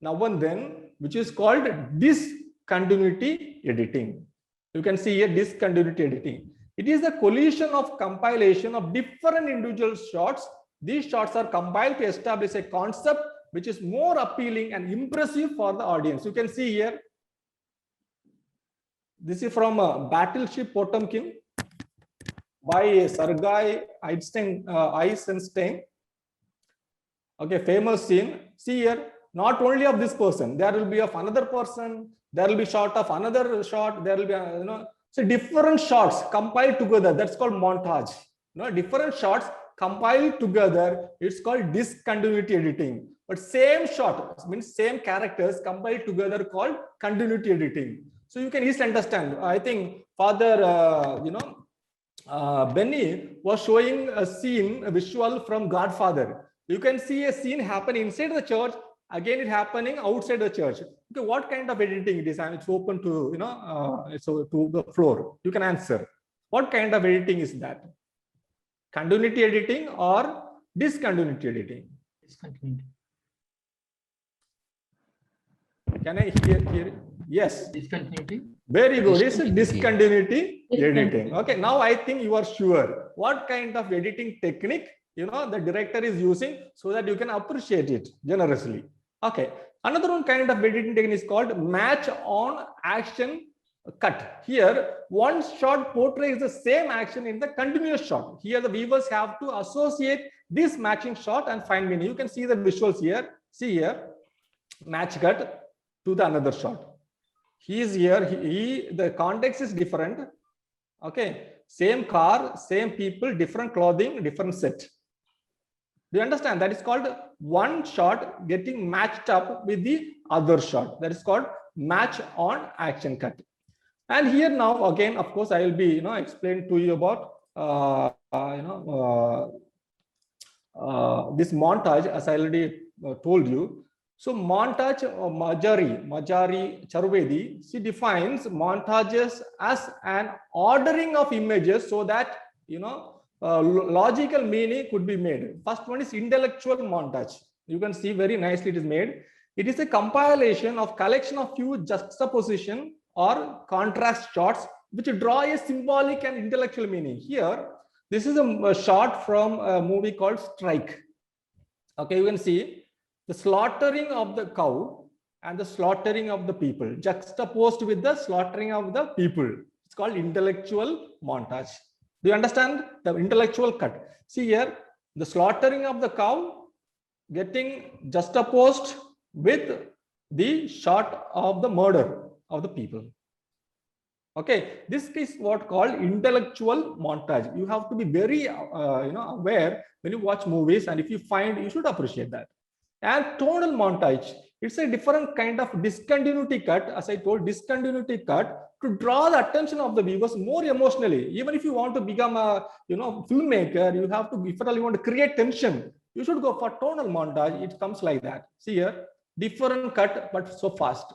now and then, which is called discontinuity editing. You can see here discontinuity editing. It is the collision of compilation of different individual shots. These shots are compiled to establish a concept which is more appealing and impressive for the audience. You can see here. This is from Battleship Potemkin by Sergei Eisenstein. Okay, famous scene. See here, not only of this person, there will be of another person. There will be shot of another shot. There will be, so different shots compiled together. That's called montage. Different shots compiled together. It's called discontinuity editing. But same shot means same characters compiled together called continuity editing. So you can easily understand. I think Father, Benny was showing a scene, a visual from Godfather. You can see a scene happen inside the church. Again, it happening outside the church. Okay, what kind of editing it is? And it's open to, so to the floor. You can answer. What kind of editing is that? Continuity editing or discontinuity editing? Discontinuity. Can I hear? Yes. Discontinuity. Very good. It's a discontinuity editing. Okay, now I think you are sure what kind of editing technique the director is using so that you can appreciate it generously. Okay, another one kind of editing technique is called match on action cut. Here, one shot portrays the same action in the continuous shot. Here, the viewers have to associate this matching shot and find meaning. You can see the visuals here. See here, match cut to the another shot. He is here. The context is different. Okay, same car, same people, different clothing, different set. Do you understand? That is called one shot getting matched up with the other shot. That is called match on action cut. And here now again, of course, I will be explain to you about this montage, as I already told you. So montage, Marjorie Chaturvedi, she defines montages as an ordering of images so that logical meaning could be made. First one is intellectual montage. You can see very nicely it is made. It is a compilation of collection of few juxtaposition or contrast shots which draw a symbolic and intellectual meaning. Here, this is a shot from a movie called Strike. Okay, you can see the slaughtering of the cow and the slaughtering of the people juxtaposed with the slaughtering of the people. It's called intellectual montage. Do you understand the intellectual cut? See here, the slaughtering of the cow getting juxtaposed with the shot of the murder of the people. Okay, this is what called intellectual montage. You have to be very aware when you watch movies, and if you find, you should appreciate that. And tonal montage, it's a different kind of discontinuity cut, as I told, discontinuity cut to draw the attention of the viewers more emotionally. Even if you want to become a filmmaker, you have to, if at all you want to create tension, you should go for tonal montage. It comes like that. See here, different cut but so fast.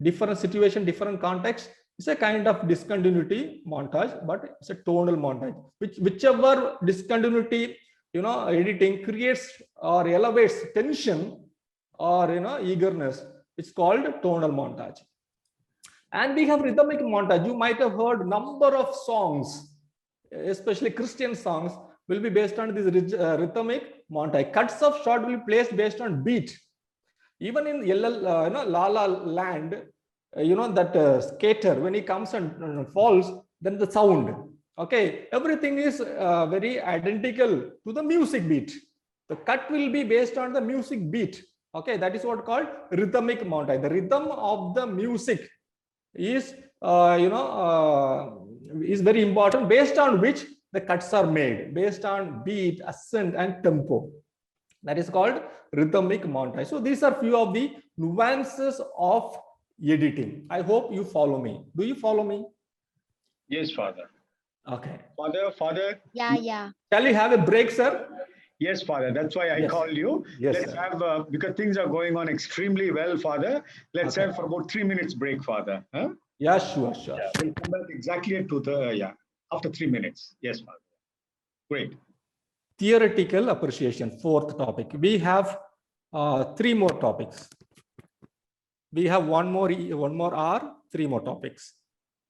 Different situation, different context. It's a kind of discontinuity montage, but it's a tonal montage. Whichever discontinuity, editing creates or elevates tension or eagerness, it's called tonal montage. And we have rhythmic montage. You might have heard number of songs, especially Christian songs, will be based on this rhythmic montage. Cuts of shot will be placed based on beat. Even in La La Land, that skater, when he comes and falls, then the sound. Okay, everything is very identical to the music beat. The cut will be based on the music beat. Okay, that is what called rhythmic montage. The rhythm of the music is is very important, based on which the cuts are made, based on beat, accent, and tempo. That is called rhythmic montage. So these are few of the nuances of editing. I hope you follow me. Do you follow me? Yes, Father. Okay. Father. Yeah. Shall we have a break, sir? Yes, Father. That's why I called you. Yes, let's sir. have, because things are going on extremely well, Father. Let's have for about 3 minutes break, Father. Huh? Yeah, sure. Yeah, we'll come back exactly after 3 minutes. Yes, Father. Great. Theoretical appreciation, fourth topic. We have 3 more topics. We have one more hour, 3 more topics.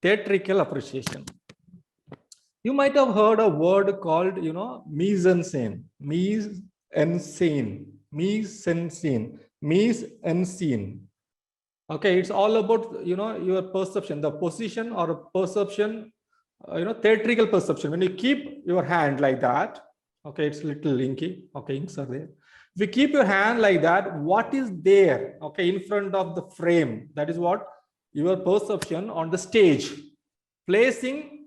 Theatrical appreciation. You might have heard a word called, mise en scène. Mise en scène. Mise en scène. Mise en scène. Okay, it's all about, your perception, the position or perception, theatrical perception. When you keep your hand like that, okay, it's a little inky. Okay, inks are there. If you keep your hand like that, what is there, okay, in front of the frame? That is what your perception on the stage. Placing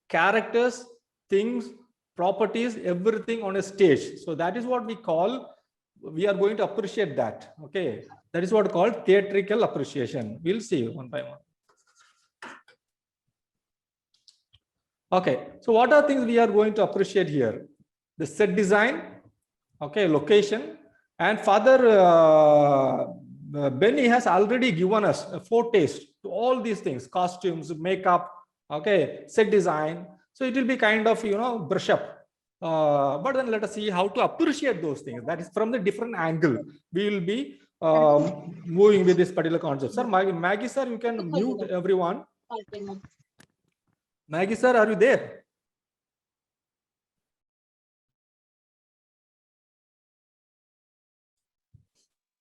characters, things, properties, everything on a stage. So that is what we are going to appreciate that. Okay, that is what called theatrical appreciation. We'll see one by one. Okay, so what are things we are going to appreciate here? The set design, okay, location, and Father Benny has already given us a foretaste to all these things: costumes, makeup, okay, set design. So it will be kind of, brush up. But then let us see how to appreciate those things. That is from the different angle. We will be moving with this particular concept. Sir, Maggie, sir, you can mute everyone. Maggie, sir, are you there?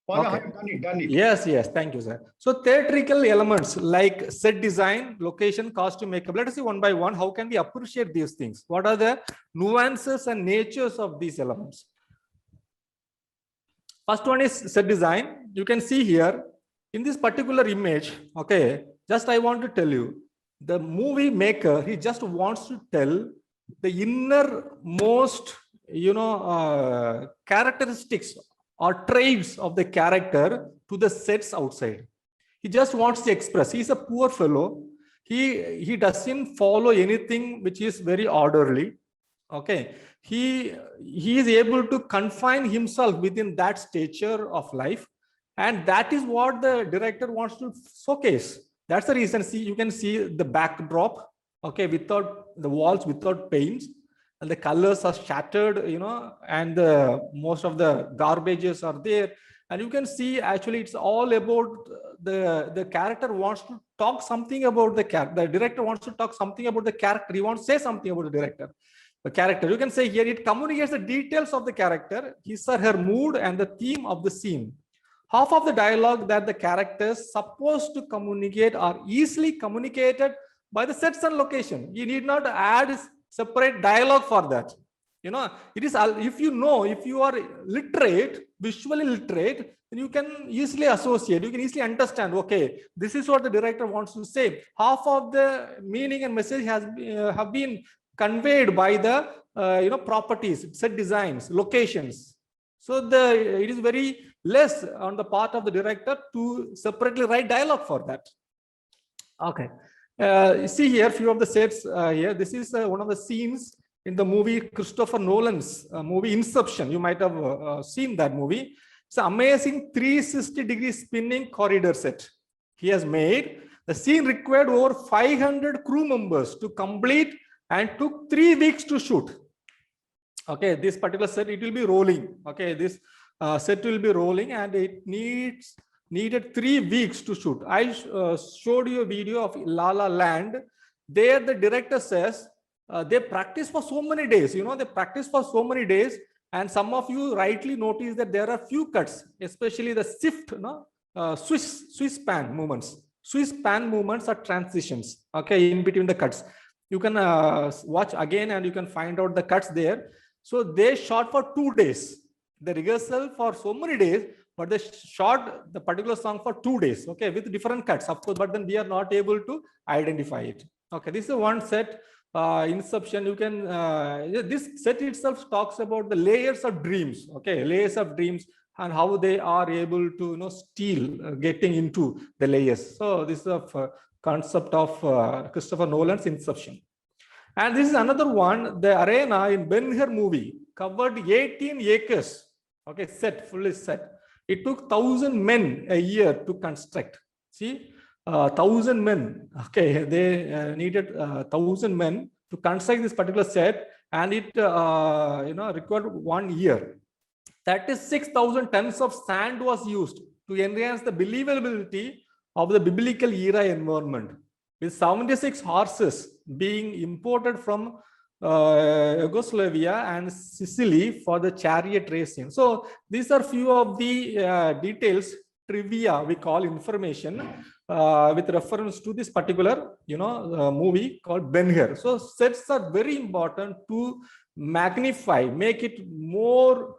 Father, Okay. done it. Yes, thank you, sir. So theatrical elements like set design, location, costume, makeup. Let us see one by one. How can we appreciate these things? What are the nuances and natures of these elements? First one is set design. You can see here in this particular image. Okay, just I want to tell you, the movie maker, he just wants to tell the innermost, characteristics or traits of the character to the sets outside. He just wants to express. He's a poor fellow. He doesn't follow anything which is very orderly. Okay, he is able to confine himself within that stature of life, and that is what the director wants to showcase. That's the reason. See, you can see the backdrop. Okay, without the walls, without paints. And the colors are shattered, and most of the garbages are there. And you can see actually it's all about the character wants to talk something about the character. The director wants to talk something about the character. He wants to say something about the director. The character, you can say here, it communicates the details of the character, his or her mood, and the theme of the scene. Half of the dialogue that the characters supposed to communicate are easily communicated by the sets and location. You need not add separate dialogue for that. It is, if you are literate, visually literate, then you can easily associate, you can easily understand, okay, this is what the director wants to say. Half of the meaning and message have been conveyed by the properties, set designs, locations. So it is very less on the part of the director to separately write dialogue for that. Okay. You see here few of the sets here. This is one of the scenes in the movie Christopher Nolan's movie Inception. You might have seen that movie. It's an amazing 360-degree spinning corridor set he has made. The scene required over 500 crew members to complete and took 3 weeks to shoot. Okay, this particular set, it will be rolling. Okay, this set will be rolling and it needed 3 weeks to shoot. I showed you a video of La La Land. There the director says they practice for so many days. You know, they practice for so many days. And some of you rightly notice that there are few cuts, especially the shift, Swiss pan movements. Swiss pan movements are transitions, okay, in between the cuts. You can watch again and you can find out the cuts there. So they shot for 2 days. The rehearsal for so many days, but they shot the particular song for 2 days, okay, with different cuts, of course, but then we are not able to identify it. Okay, this is one set. Inception, you can this set itself talks about the layers of dreams, okay, layers of dreams and how they are able to steal getting into the layers. So this is a concept of Christopher Nolan's Inception. And this is another one. The arena in Ben-Hur movie covered 18 acres, okay, fully set. It took 1,000 men a year to construct. See, 1,000 men, okay, they needed 1,000 men to construct this particular set, and it required 1 year. 36,000 tons of sand was used to enhance the believability of the biblical era environment, with 76 horses being imported from Yugoslavia and Sicily for the chariot racing. So these are few of the details, trivia we call, information with reference to this particular movie called Ben-Hur. So sets are very important to magnify, make it more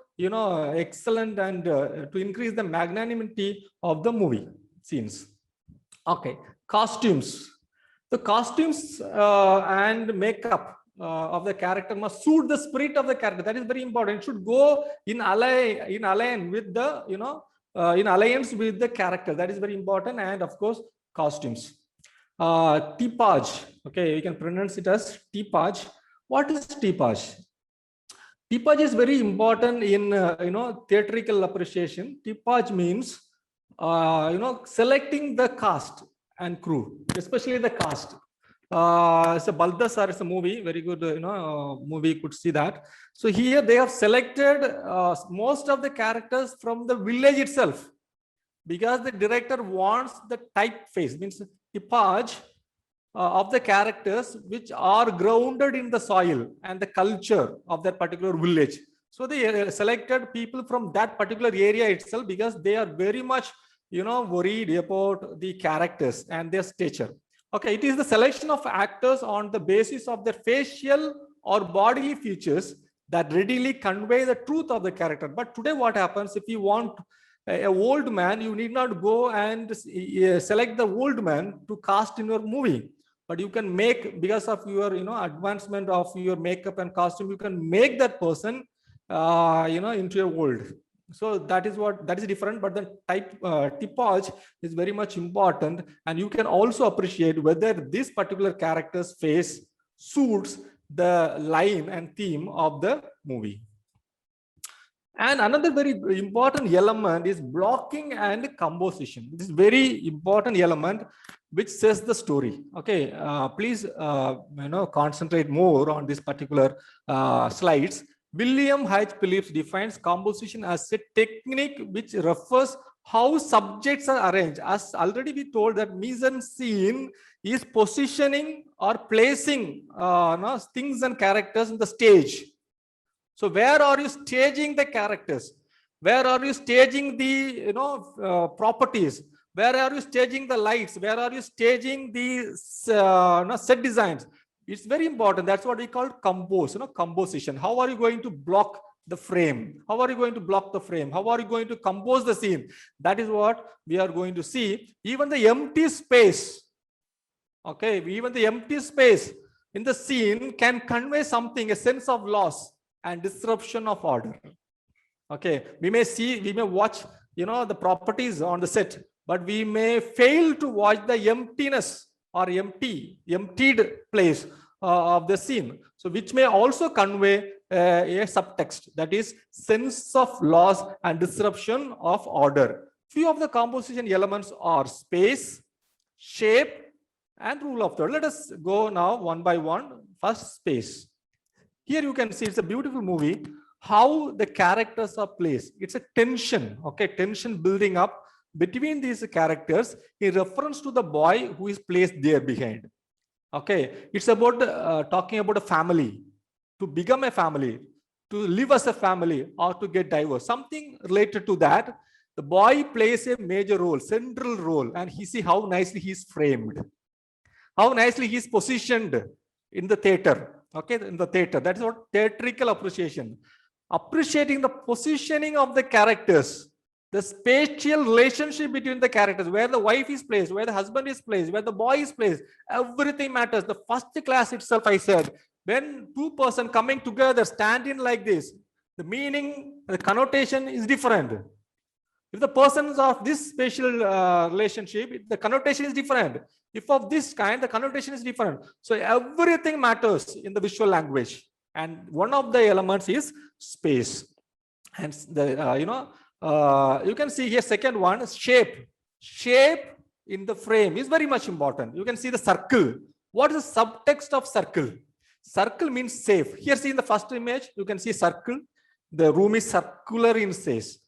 excellent, and to increase the magnanimity of the movie scenes. Okay, costumes. The costumes and makeup of the character must suit the spirit of the character. That is very important. It should go in alliance with the in alliance with the character. That is very important. And of course, costumes. Tipage. Okay, you can pronounce it as tipage. What is tipage? Tipage is very important in theatrical appreciation. Tipage means selecting the cast and crew, especially the cast. So Balthasar is a movie, very good movie, could see that. So here they have selected most of the characters from the village itself, because the director wants the typeface, means typage of the characters which are grounded in the soil and the culture of that particular village. So they selected people from that particular area itself, because they are very much worried about the characters and their stature. Okay, it is the selection of actors on the basis of their facial or bodily features that readily convey the truth of the character. But today what happens, if you want an old man, you need not go and select the old man to cast in your movie. But you can make, because of your advancement of your makeup and costume, you can make that person into your old. So that is different, but the typage is very much important, and you can also appreciate whether this particular character's face suits the line and theme of the movie. And another very important element is blocking and composition. This is very important element which says the story. Okay, please concentrate more on this particular slides. William H. Phillips defines composition as a technique which refers how subjects are arranged. As already we told, that mise-en-scene is positioning or placing things and characters in the stage. So where are you staging the characters? Where are you staging the properties? Where are you staging the lights? Where are you staging the set designs? It's very important. That's what we call composition. How are you going to block the frame? How are you going to block the frame? How are you going to compose the scene? That is what we are going to see. Even the empty space, okay, even the empty space in the scene can convey something, a sense of loss and disruption of order. Okay, we may watch, the properties on the set, but we may fail to watch the emptiness or emptied place of the scene. So which may also convey a subtext, that is sense of loss and disruption of order. Few of the composition elements are space, shape, and rule of third. Let us go now one by one. First, space. Here you can see it's a beautiful movie, how the characters are placed. It's a tension, okay, tension building up between these characters in reference to the boy who is placed there behind. Okay, it's about talking about a family, to become a family, to live as a family, or to get divorced. Something related to that. The boy plays a major role, central role, and he see how nicely he's framed, how nicely he's positioned in the theater. Okay, in the theater. That is what theatrical appreciation. Appreciating the positioning of the characters, the spatial relationship between the characters, where the wife is placed, where the husband is placed, where the boy is placed, everything matters. The first class itself, I said, when two persons coming together, standing like this, the meaning, the connotation is different. If the persons of this spatial relationship, the connotation is different. If of this kind, the connotation is different. So everything matters in the visual language. And one of the elements is space. And the, you can see here, second one is shape. Shape in the frame is very much important. You can see the circle. What is the subtext of circle? Circle means safe. Here, see in the first image, you can see circle. The room is circular in size,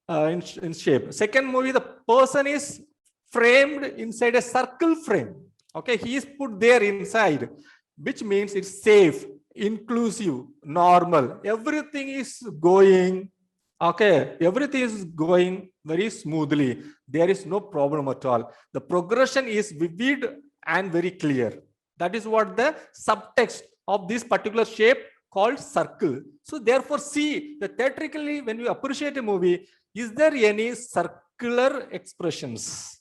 in shape. Second movie, the person is framed inside a circle frame. Okay, he is put there inside, which means it's safe, inclusive, normal. Everything is going, okay, everything is going very smoothly. There is no problem at all. The progression is vivid and very clear. That is what the subtext of this particular shape called circle. So therefore, see that theatrically, when you appreciate a movie, is there any circular expressions?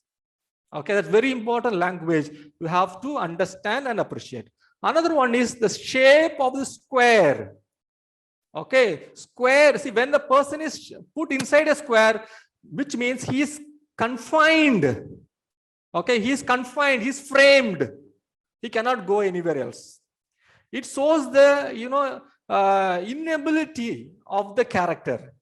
Okay, that's very important language. You have to understand and appreciate. Another one is the shape of the square. Okay, square. See, when the person is put inside a square, which means he is confined. Okay, he is confined, he is framed. He cannot go anywhere else. It shows the, inability of the character.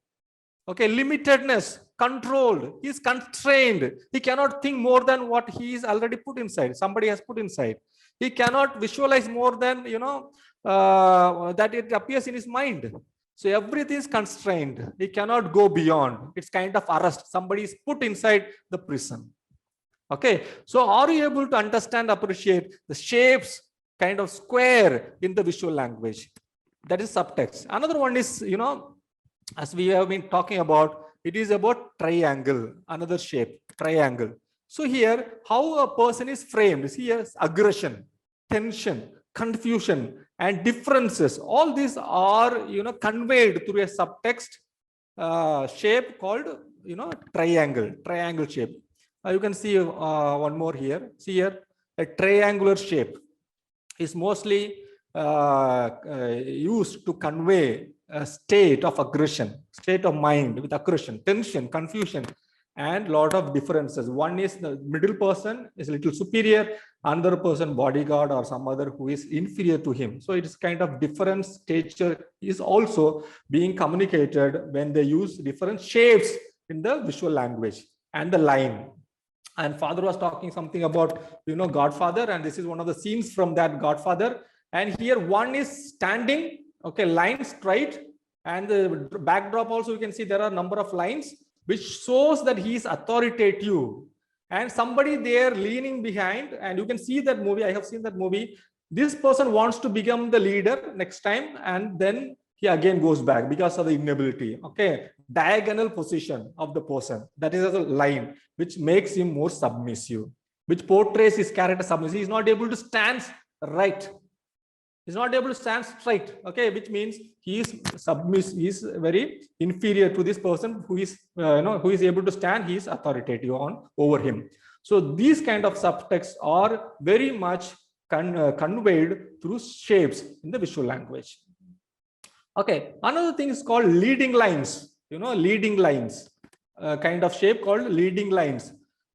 Okay, limitedness, controlled. He is constrained. He cannot think more than what he is already put inside. Somebody has put inside. He cannot visualize more than, that it appears in his mind. So everything is constrained. He cannot go beyond. It's kind of arrest. Somebody is put inside the prison. Okay, so are you able to understand, appreciate the shapes, kind of square in the visual language? That is subtext. Another one is, as we have been talking about, it is about triangle, another shape, triangle. So here, how a person is framed, see here, aggression, tension, confusion, and differences. All these are, conveyed through a subtext shape called, triangle shape. You can see one more here. See here, a triangular shape is mostly used to convey a state of aggression, state of mind with aggression, tension, confusion, and lot of differences. One is the middle person is a little superior, another person bodyguard or some other who is inferior to him. So it's kind of different stature is also being communicated when they use different shapes in the visual language and the line. And father was talking something about, Godfather, and this is one of the scenes from that Godfather. And here one is standing, okay, line straight, and the backdrop also you can see there are a number of lines which shows that he is authoritative, and somebody there leaning behind, and you can see that movie. I have seen that movie. This person wants to become the leader next time, and then he again goes back because of the inability. Okay, diagonal position of the person, that is a line which makes him more submissive, which portrays his character submissive. He is not able to stand right. He's not able to stand straight. Okay, which means he is submissive. He is very inferior to this person who is, who is able to stand. He is authoritative over him. So these kind of subtexts are very much conveyed through shapes in the visual language. Okay, another thing is called leading lines. Leading lines, kind of shape called leading lines.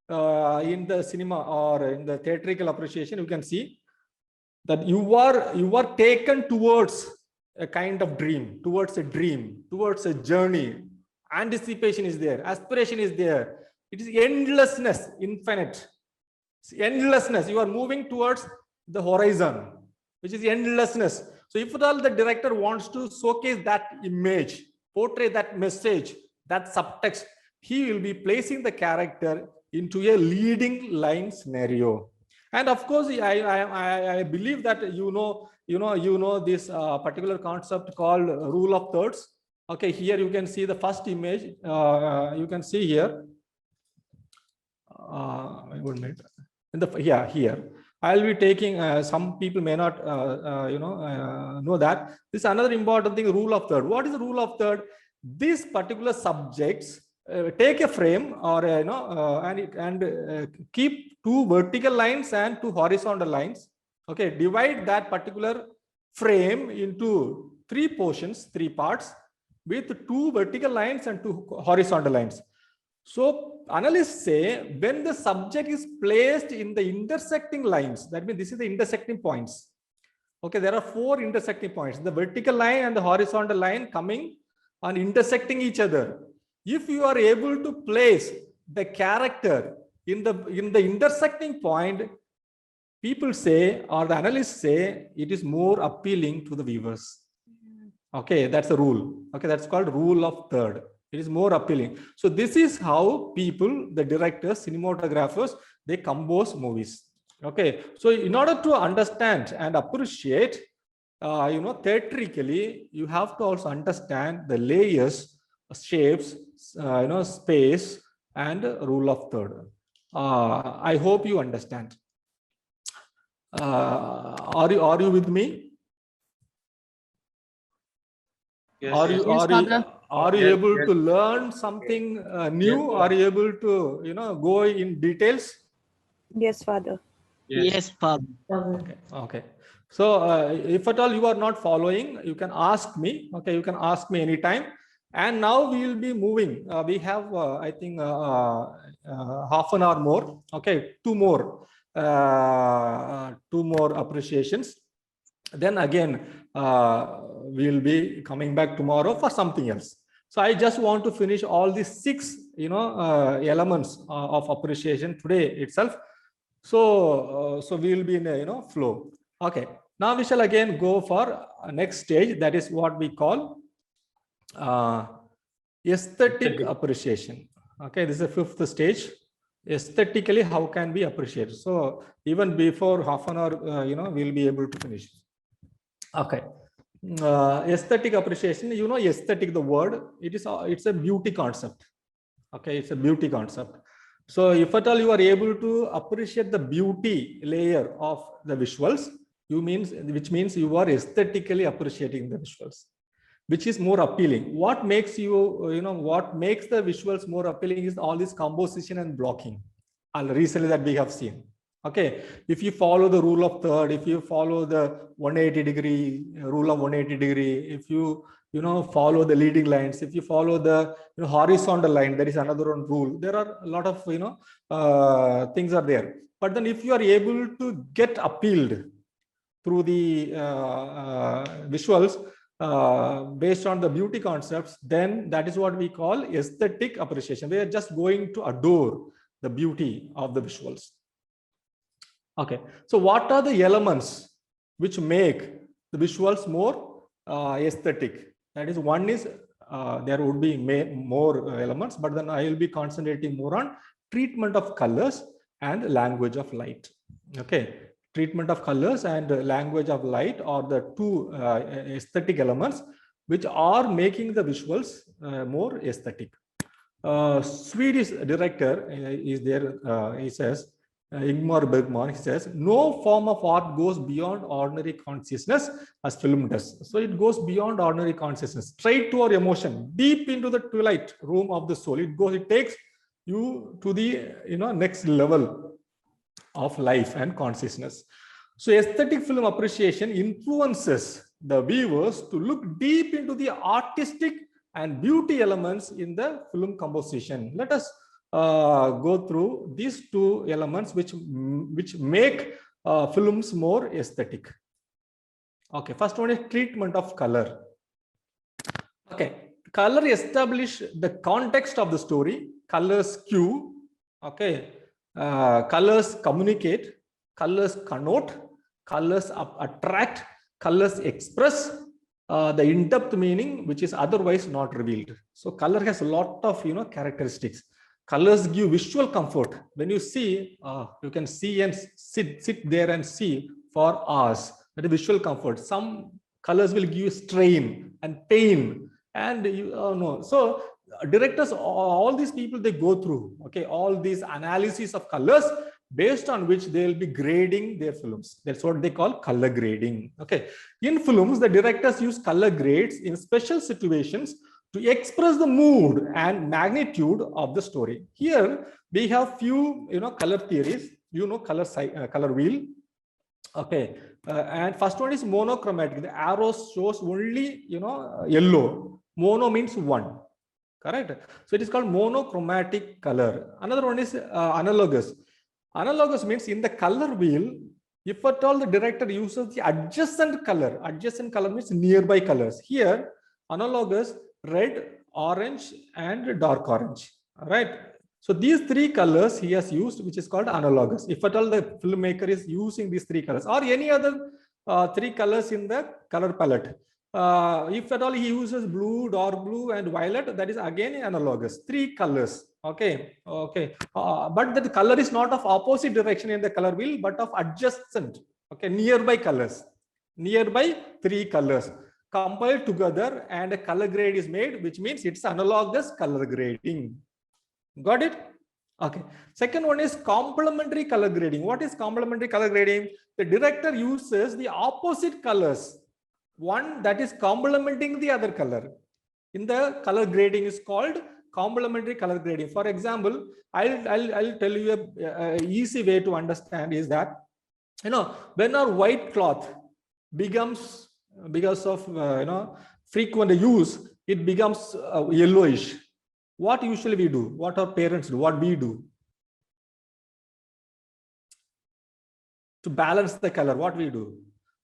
In the cinema or in the theatrical appreciation, you can see that you are taken towards a kind of dream, towards a journey. Anticipation is there, aspiration is there. It is endlessness, infinite. Endlessness. You are moving towards the horizon, which is endlessness. So if at all the director wants to showcase that image, portray that message, that subtext, he will be placing the character into a leading line scenario. And of course, I believe that you know this particular concept called rule of thirds. Okay, here you can see the first image. You can see here. Here I'll be taking. Some people may not know that. This is another important thing. Rule of third. What is the rule of third? These particular subjects take a frame or and keep two vertical lines and two horizontal lines. Okay, divide that particular frame into three portions, three parts, with two vertical lines and two horizontal lines. So analysts say when the subject is placed in the intersecting lines, that means this is the intersecting points. Okay, there are four intersecting points, the vertical line and the horizontal line coming and intersecting each other. If you are able to place the character in the intersecting point, people say, or the analysts say, it is more appealing to the viewers. Okay, that's the rule. Okay, that's called rule of third. It is more appealing. So this is how people, the directors, cinematographers, they compose movies. Okay, so in order to understand and appreciate, theatrically, you have to also understand the layers, shapes, space, and rule of third. I hope you understand. Are you with me? Yes, Are you able to learn something new? Are you able to go in details? Yes, Father. Yes, Father. Okay. So if at all you are not following, you can ask me. Okay, you can ask me anytime. And now we will be moving. We have, I think, half an hour more. Okay, two more appreciations. Then again, we'll be coming back tomorrow for something else. So I just want to finish all these 6, elements of appreciation today itself. So we will be in a flow. Okay. Now we shall again go for next stage. That is what we call aesthetic appreciation. Okay, this is the 5th stage. Aesthetically, how can we appreciate? So even before half an hour, we'll be able to finish. Okay. Aesthetic appreciation. Aesthetic, the word, it's a beauty concept. Okay, it's a beauty concept. So if at all you are able to appreciate the beauty layer of the visuals, which means you are aesthetically appreciating the visuals, which is more appealing. What makes what makes the visuals more appealing is all this composition and blocking. Recently that we have seen. Okay, if you follow the rule of third, if you follow the 180-degree rule of 180-degree, if you follow the leading lines, if you follow the horizontal line, there is another one rule. There are a lot of things are there. But then if you are able to get appealed through the visuals based on the beauty concepts, then that is what we call aesthetic appreciation. We are just going to adore the beauty of the visuals. Okay, so what are the elements which make the visuals more aesthetic? That is, one is there would be more elements, but then I will be concentrating more on treatment of colors and language of light. Okay, treatment of colors and language of light are the two aesthetic elements which are making the visuals more aesthetic. Swedish director is there. He says, Ingmar Bergman, he says, no form of art goes beyond ordinary consciousness as film does. So it goes beyond ordinary consciousness, straight to our emotion, deep into the twilight room of the soul. It takes you to the next level of life and consciousness. So aesthetic film appreciation influences the viewers to look deep into the artistic and beauty elements in the film composition. Let us go through these two elements which make films more aesthetic. Okay, first one is treatment of color. Okay, color establish the context of the story. Colors cue. Okay, colors communicate, colors connote, colors attract, colors express the in-depth meaning which is otherwise not revealed. So color has a lot of characteristics. Colors give visual comfort. When you see, you can see and sit there and see for hours. That is visual comfort. Some colors will give you strain and pain, and you know. So directors, all these people, they go through all these analyses of colors, based on which they will be grading their films. That's what they call color grading. In films, the directors use color grades in special situations to express the mood and magnitude of the story. Here we have few color theories, color wheel. And first one is monochromatic. The arrows shows only yellow. Mono means one, correct? So it is called monochromatic color. Another one is analogous. Analogous means in the color wheel, if at all the director uses the adjacent color means nearby colors. Here, analogous, red, orange, and dark orange. All right. So these three colors he has used, which is called analogous. If at all the filmmaker is using these three colors or any other three colors in the color palette. If at all he uses blue, dark blue, and violet, that is again analogous. Three colors. But the color is not of opposite direction in the color wheel, but of adjacent. Nearby colors. Nearby three colors compiled together, and a color grade is made, which means it's analogous color grading. Got it? Second one is complementary color grading. What is complementary color grading? The director uses the opposite colors, one that is complementing the other color. In the color grading is called complementary color grading. For example, I'll tell you a easy way to understand is that when our white cloth becomes, because of frequent use, it becomes yellowish. What usually we do? What our parents do? What we do? To balance the color, what we do?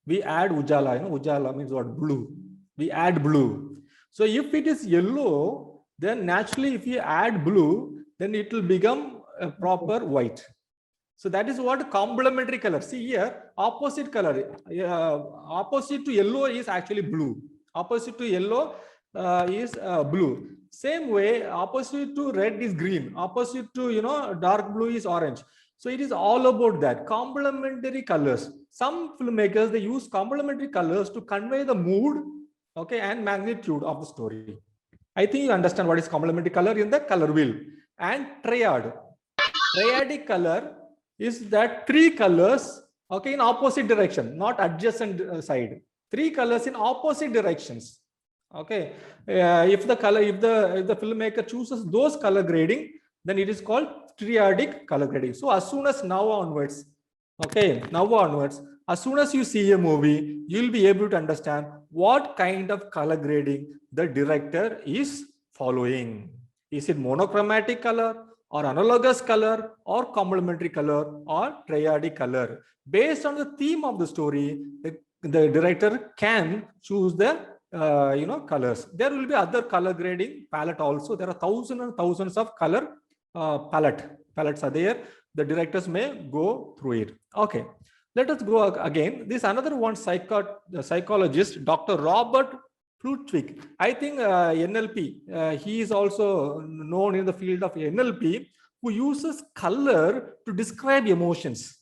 We add ujala. Ujala means what? Blue. We add blue. So if it is yellow, then naturally if you add blue, then it will become a proper white. So that is what complementary color. See here, opposite color. Opposite to yellow is actually blue. Opposite to yellow is blue. Same way, opposite to red is green. Opposite to dark blue is orange. So it is all about that. Complementary colors. Some filmmakers, they use complementary colors to convey the mood, and magnitude of the story. I think you understand what is complementary color in the color wheel. And triad. Triadic color is that three colors, in opposite direction, not adjacent side. Three colors in opposite directions. If the filmmaker chooses those color grading, then it is called triadic color grading. So as soon as now onwards, as soon as you see a movie, you'll be able to understand what kind of color grading the director is following. Is it monochromatic color, or analogous color, or complementary color, or triadic color? Based on the theme of the story, the director can choose the colors. There will be other color grading palette also. There are thousands and thousands of color palettes are there. The directors may go through it. Let us go again. This another one psychologist, Dr. Robert Plutwik. I think NLP. He is also known in the field of NLP, who uses color to describe emotions.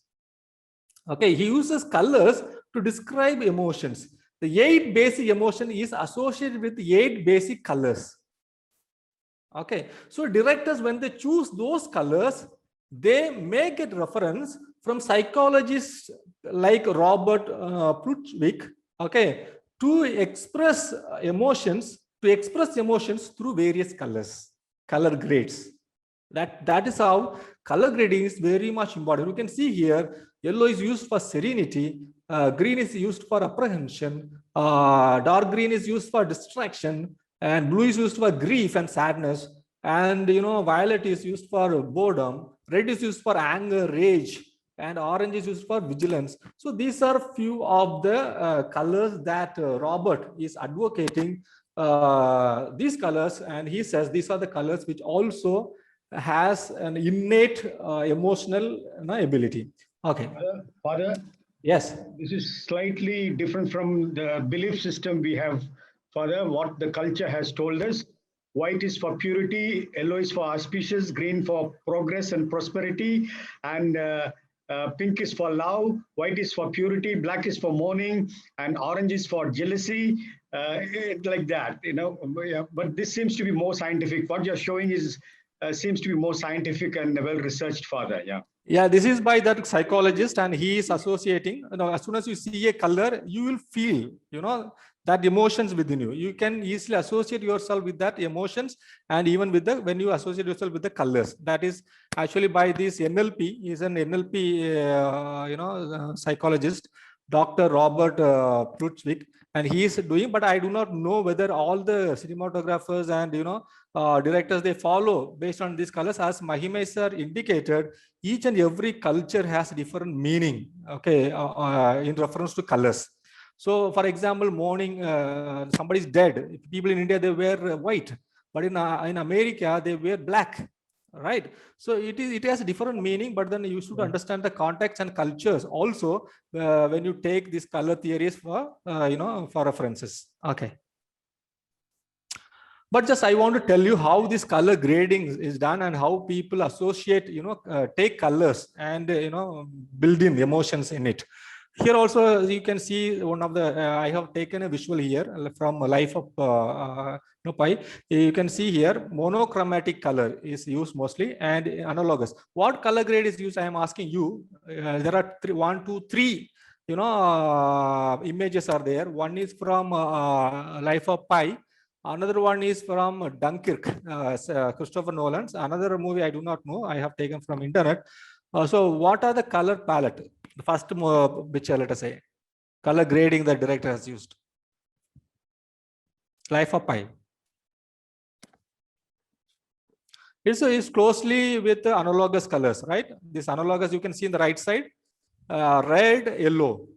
He uses colors to describe emotions. The 8 basic emotion is associated with 8 basic colors. So directors, when they choose those colors, they make a reference from psychologists like Robert Plutwik, to express emotions through various colors, color grades. That is how color grading is very much important. You can see here, yellow is used for serenity, green is used for apprehension, dark green is used for distraction, and blue is used for grief and sadness, and violet is used for boredom, red is used for anger, rage, and orange is used for vigilance. So these are few of the colors that Robert is advocating, these colors, and he says these are the colors which also has an innate emotional ability. Okay. Father, Yes. this is slightly different from the belief system we have, Father, what the culture has told us. White is for purity, yellow is for auspicious, green for progress and prosperity, and pink is for love, white is for purity, black is for mourning, and orange is for jealousy, like that, Yeah, but this seems to be more scientific. What you're showing is seems to be more scientific and well researched, Father. Yeah. Yeah, this is by that psychologist, and he is associating. As soon as you see a color, you will feel, that emotions within you. You can easily associate yourself with that emotions, and even with when you associate yourself with the colors. That is actually by this NLP. He is an NLP, psychologist, Dr. Robert Plutchik, and he is doing. But I do not know whether all the cinematographers and directors they follow based on these colors. As Mahimai sir indicated, each and every culture has different meaning, okay, in reference to colors. So for example, mourning, somebody is dead. People in India, they wear white, but in America, they wear black, right? So it has a different meaning, but then you should understand the context and cultures also when you take these color theories for, for references. Okay. But just I want to tell you how this color grading is done and how people associate, take colors and, build in emotions in it. Here also you can see one of the, I have taken a visual here from Life of Pi. You can see here monochromatic color is used mostly and analogous. What color grade is used? I am asking you. There are 3 images are there. One is from Life of Pi. Another one is from Dunkirk, Christopher Nolan's. Another movie I do not know. I have taken from internet. So what are the color palette? The first picture, let us say, color grading the director has used. Life of Pi. This is closely with the analogous colors, right? This analogous you can see in the right side, red, yellow.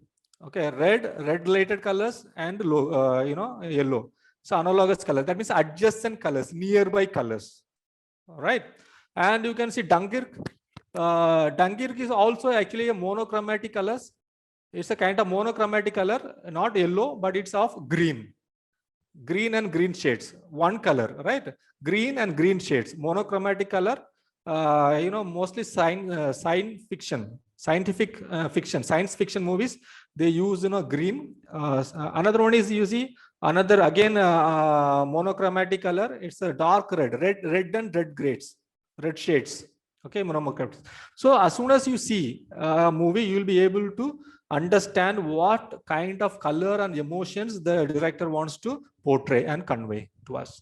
Okay, red related colors and yellow. So analogous color, that means adjacent colors, nearby colors. All right. And you can see Dunkirk. Dunkirk is also actually a monochromatic colors. It's a kind of monochromatic color, not yellow, but it's of green. Green and green shades, one color, right? Green and green shades, monochromatic color. Mostly science fiction, science fiction movies. They use green. Another one is you see another again monochromatic color. It's a dark red and red shades. Okay, monochromatic. So as soon as you see a movie, you will be able to understand what kind of color and emotions the director wants to portray and convey to us.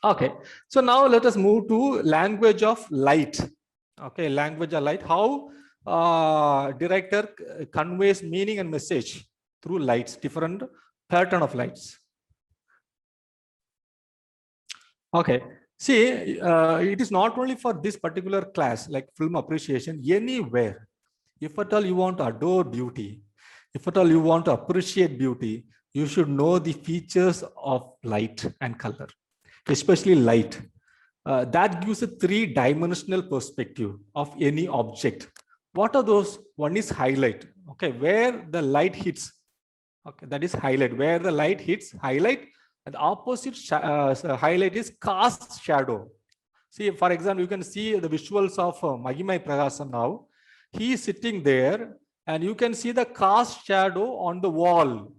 Okay, so now let us move to language of light. Okay, language of light. How director conveys meaning and message through lights, different pattern of lights. Okay, see, it is not only for this particular class, like film appreciation, anywhere. If at all you want to adore beauty, if at all you want to appreciate beauty, you should know the features of light and color, especially light. That gives a 3-dimensional perspective of any object. What are those? One is highlight. Okay, where the light hits. Okay, that is highlight. Where the light hits, highlight. And the opposite highlight is cast shadow. See, for example, you can see the visuals of Mahimai Pragasa now. He is sitting there and you can see the cast shadow on the wall.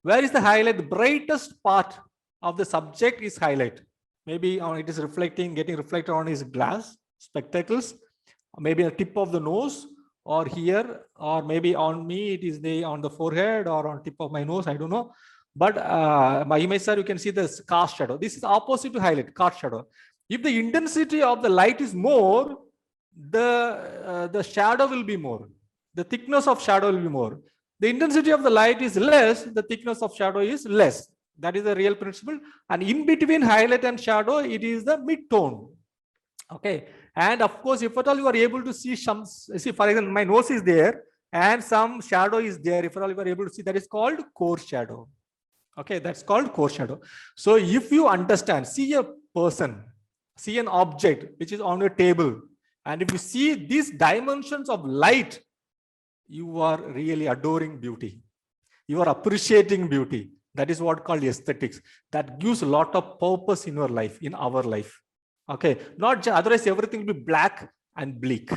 Where is the highlight? The brightest part of the subject is highlight. Maybe it is reflecting, getting reflected on his glass, spectacles, maybe a tip of the nose or here, or maybe on me, it is on the forehead or on tip of my nose, I don't know. But Mahimai sir, you can see the cast shadow. This is opposite to highlight, cast shadow. If the intensity of the light is more, the shadow will be more. The thickness of shadow will be more. The intensity of the light is less, the thickness of shadow is less. That is the real principle. And in between highlight and shadow, it is the mid-tone. Okay. And of course, if at all you are able to see some, see, for example, my nose is there and some shadow is there. If at all you are able to see, that is called core shadow. Okay, that's called core shadow. So if you understand, see a person, see an object which is on a table, and if you see these dimensions of light, you are really adoring beauty. You are appreciating beauty. That is what called aesthetics. That gives a lot of purpose in your life, in our life. Okay, not just, otherwise everything will be black and bleak.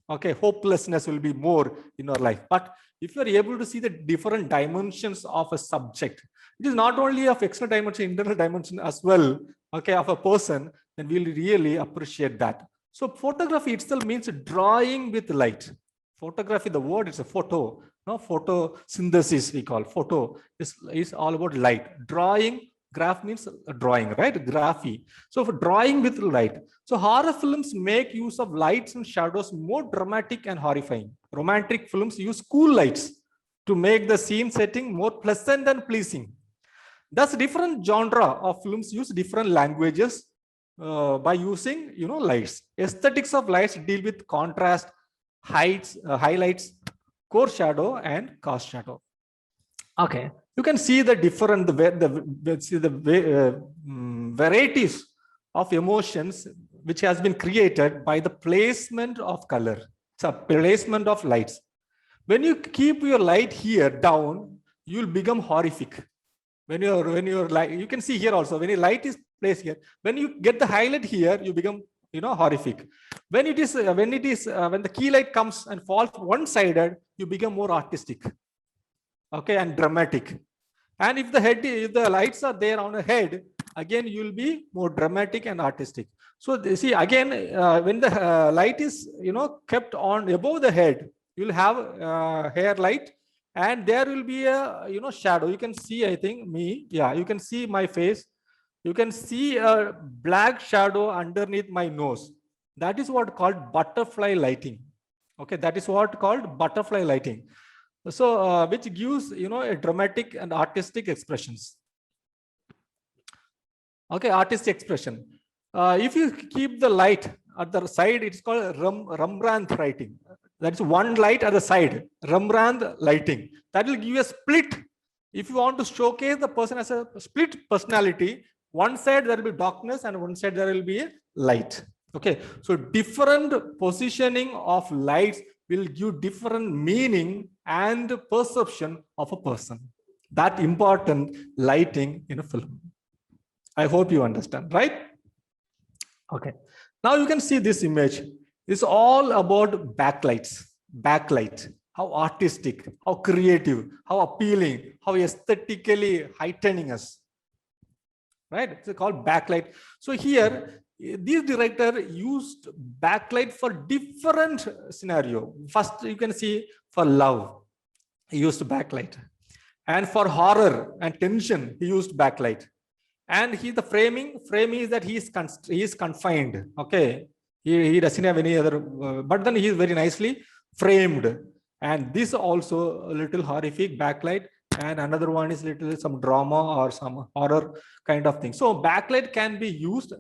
Okay, hopelessness will be more in our life. But if you are able to see the different dimensions of a subject, it is not only of external dimension, internal dimension as well, okay, of a person, then we'll really appreciate that. So photography itself means drawing with light. Photography, the word is a photo, no, photosynthesis we call. Photo is all about light. Drawing, graph means drawing, right? Graphy. So for drawing with light. So horror films make use of lights and shadows more dramatic and horrifying. Romantic films use cool lights to make the scene setting more pleasant and pleasing. Thus, different genre of films use different languages by using, lights. Aesthetics of lights deal with contrast, heights, highlights, core shadow, and cast shadow. Okay, you can see the different varieties of emotions which has been created by the placement of color, so placement of lights. When you keep your light here down, you will become horrific. When you're light, you can see here also, when your light is placed here, when you get the highlight here, you become horrific. When the key light comes and falls one-sided, you become more artistic, okay, and dramatic. And if the lights are there on a head, again you will be more dramatic and artistic. So see, again, when the light is kept on above the head, you will have hair light, and there will be a shadow. You can see, I think me, yeah, you can see my face. You can see a black shadow underneath my nose. That is what called butterfly lighting. Okay, that is what called butterfly lighting. So, which gives a dramatic and artistic expressions. Okay, artistic expression. If you keep the light at the side, it's called Rembrandt lighting. That's one light at the side, Rembrandt lighting. That will give you a split. If you want to showcase the person as a split personality, one side there will be darkness and one side there will be a light. Okay, so different positioning of lights will give different meaning and perception of a person. That important lighting in a film. I hope you understand, right? Okay, now you can see this image. It's all about backlights, backlight. How artistic, how creative, how appealing, how aesthetically heightening us. Right? It's called backlight. So here, this director used backlight for different scenario. First, you can see for love, he used backlight, and for horror and tension, he used backlight. And the framing is that he is confined. Okay, he doesn't have any other, but then he is very nicely framed. And this also a little horrific backlight. And another one is little some drama or some horror kind of thing. So backlight can be used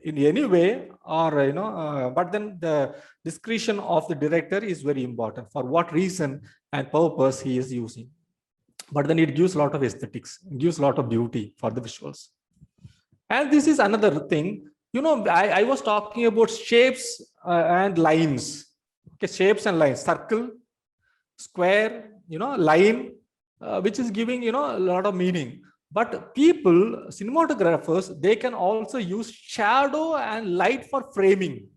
in any way, or but then the discretion of the director is very important for what reason and purpose he is using. But then it gives a lot of aesthetics, gives a lot of beauty for the visuals. And this is another thing. I was talking about shapes and lines. Okay, shapes and lines, circle, square, line. Which is giving a lot of meaning. But people, cinematographers, they can also use shadow and light for framing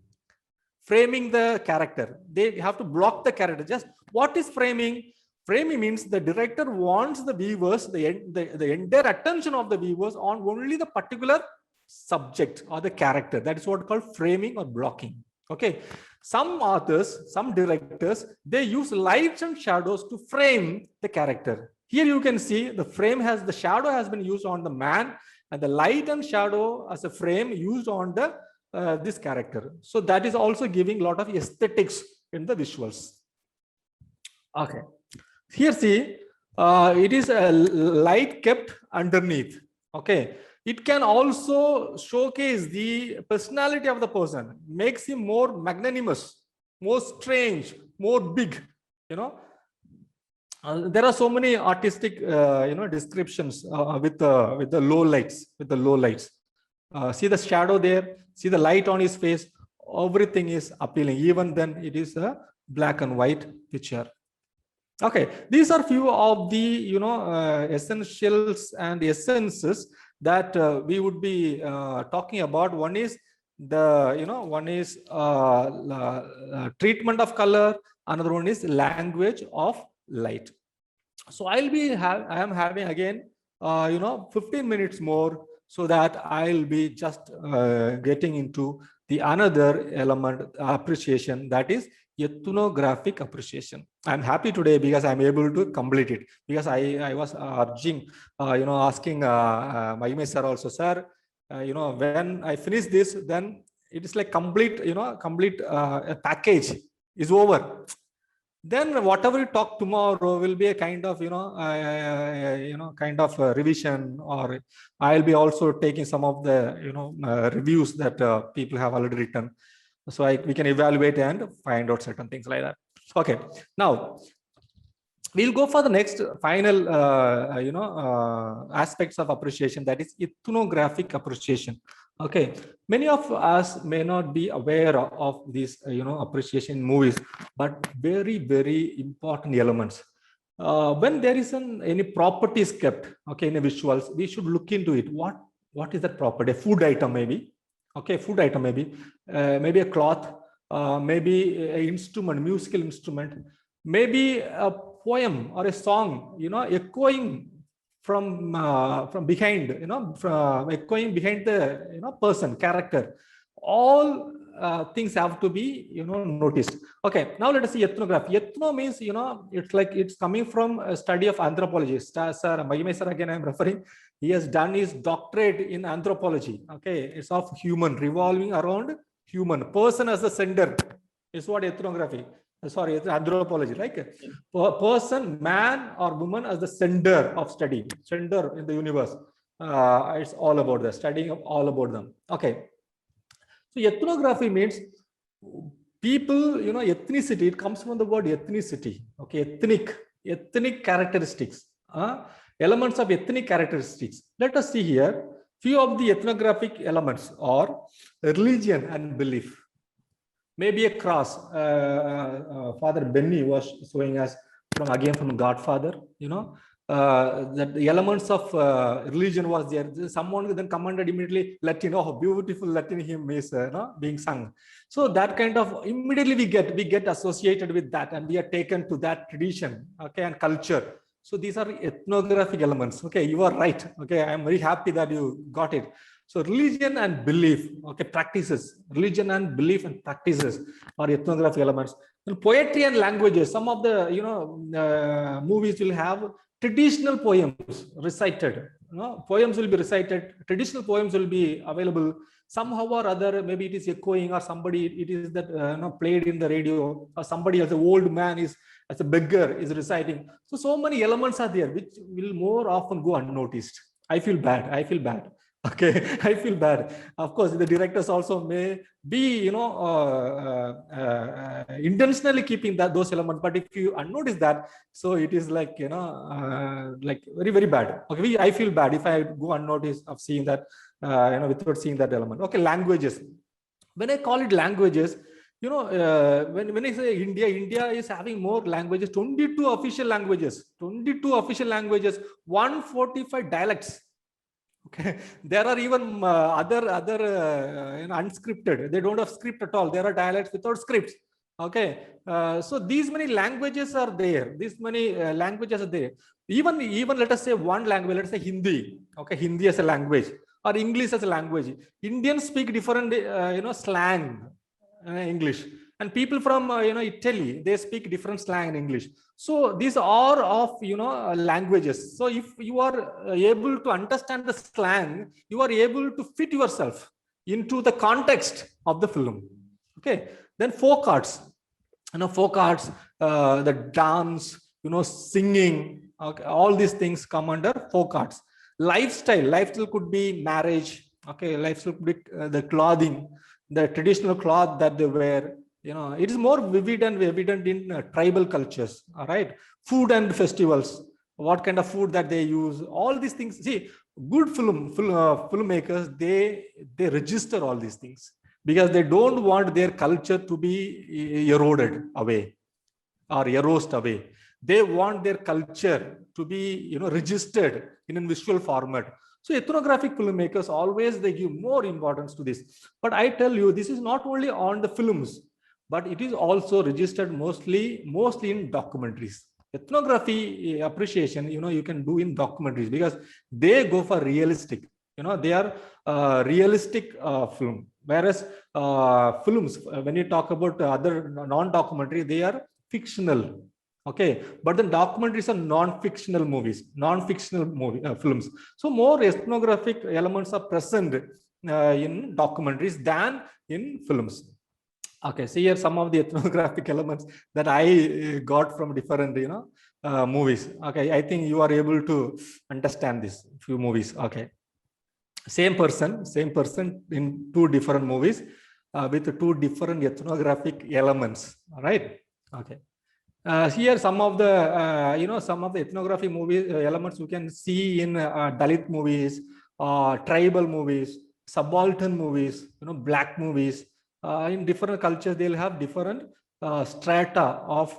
the character. They have to block the character. Just what is framing? Framing means the director wants the viewers, the entire attention of the viewers on only the particular subject or the character. That is what called framing or blocking. Okay, some authors, some directors, they use lights and shadows to frame the character. Here you can see the shadow has been used on the man, and the light and shadow as a frame used on the this character. So that is also giving a lot of aesthetics in the visuals. Okay, here see, it is a light kept underneath. Okay, it can also showcase the personality of the person, makes him more magnanimous, more strange, more big. There are so many artistic, descriptions with the low lights, See the shadow there, see the light on his face, everything is appealing. Even then it is a black and white picture. Okay, these are few of the essentials and essences that we would be talking about. One is the treatment of color. Another one is language of light. So I am having again 15 minutes more, so that I'll be just getting into the another element appreciation, that is ethnographic appreciation. I'm happy today because I'm able to complete it, because I was urging asking Mahime sir also, sir, when I finish this, then it is like complete a package is over. Then whatever we talk tomorrow will be a kind of revision, or I'll be also taking some of the reviews that people have already written, so we can evaluate and find out certain things like that. Okay, now we'll go for the next final aspects of appreciation, that is ethnographic appreciation. Okay, many of us may not be aware of these appreciation movies, but very, very important elements. When there is any properties kept, okay, in a visuals, we should look into it. What is that property? A food item maybe. Okay, food item maybe, maybe a cloth, maybe an instrument, musical instrument, maybe a poem or a song, echoing from behind, echoing behind the person, character. All things have to be noticed. Okay, now let us see ethnography. Ethno means it's like it's coming from a study of anthropology. Sir Mahime sir, again I'm referring, he has done his doctorate in anthropology. Okay, it's of human, revolving around human, person as the center is what ethnography, sorry, it's anthropology, like person, man or woman as the center of study, center in the universe. It's all about the studying of all about them. Okay, so ethnography means people, ethnicity, it comes from the word ethnicity. Okay, ethnic characteristics, elements of ethnic characteristics. Let us see here. Few of the ethnographic elements are religion and belief. Maybe a cross. Father Benny was showing us from Godfather, that the elements of religion was there. Someone then commanded immediately Latin. Oh, beautiful Latin hymn is being sung. So that kind of immediately we get associated with that, and we are taken to that tradition, okay, and culture. So these are ethnographic elements. Okay, you are right. Okay, I am very happy that you got it. So religion and belief, okay, practices, religion and belief and practices are ethnographic elements. And poetry and languages. Some of the movies will have traditional poems recited. Poems will be recited. Traditional poems will be available. Somehow or other, maybe it is echoing, or somebody it is that played in the radio, or somebody as an old man is as a beggar is reciting. So many elements are there which will more often go unnoticed. I feel bad. Okay, I feel bad. Of course, the directors also may be, intentionally keeping those elements. But if you unnotice that, so it is like, like very, very bad. Okay, I feel bad if I go unnoticed of seeing that, without seeing that element. Okay, languages. When I call it languages, when I say India is having more languages, 22 official languages, 145 dialects. Okay, there are even other unscripted. They don't have script at all. There are dialects without scripts. Okay, so these many languages are there. Even let us say one language. Let's say Hindi. Okay, Hindi as a language, or English as a language. Indians speak different slang English, and people from Italy, they speak different slang in English. So these are of languages. So if you are able to understand the slang, you are able to fit yourself into the context of the film. Okay, then folk arts, the dance, singing, okay, all these things come under folk arts. Lifestyle could be marriage. Okay, lifestyle could be the clothing, the traditional cloth that they wear. It is more vivid and evident in tribal cultures. All right, food and festivals, what kind of food that they use, all these things. See, good filmmakers, they register all these things because they don't want their culture to be eroded away or erased away. They want their culture to be, registered in a visual format. So ethnographic filmmakers always they give more importance to this. But I tell you, this is not only on the films, but it is also registered mostly in documentaries. Ethnography appreciation, you can do in documentaries because they go for realistic. They are realistic film. Whereas films, when you talk about other non-documentary, they are fictional. Okay, but then documentaries are non-fictional movies, films. So more ethnographic elements are present in documentaries than in films. Okay, so here some of the ethnographic elements that I got from different, movies. Okay, I think you are able to understand this few movies. Okay, same person in two different movies with two different ethnographic elements. All right. Okay. Here some of the some of the ethnographic movie elements you can see in Dalit movies, tribal movies, subaltern movies, black movies. In different cultures they'll have different strata of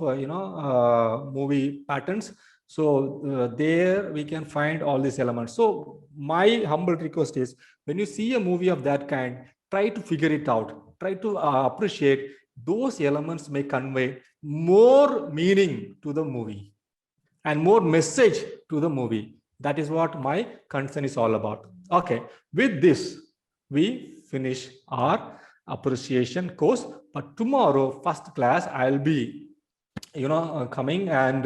movie patterns. So there we can find all these elements. So my humble request is, when you see a movie of that kind, try to figure it out, try to appreciate those elements may convey more meaning to the movie and more message to the movie. That is what my concern is all about. Okay, with this we finish our appreciation course, but tomorrow first class I'll be coming and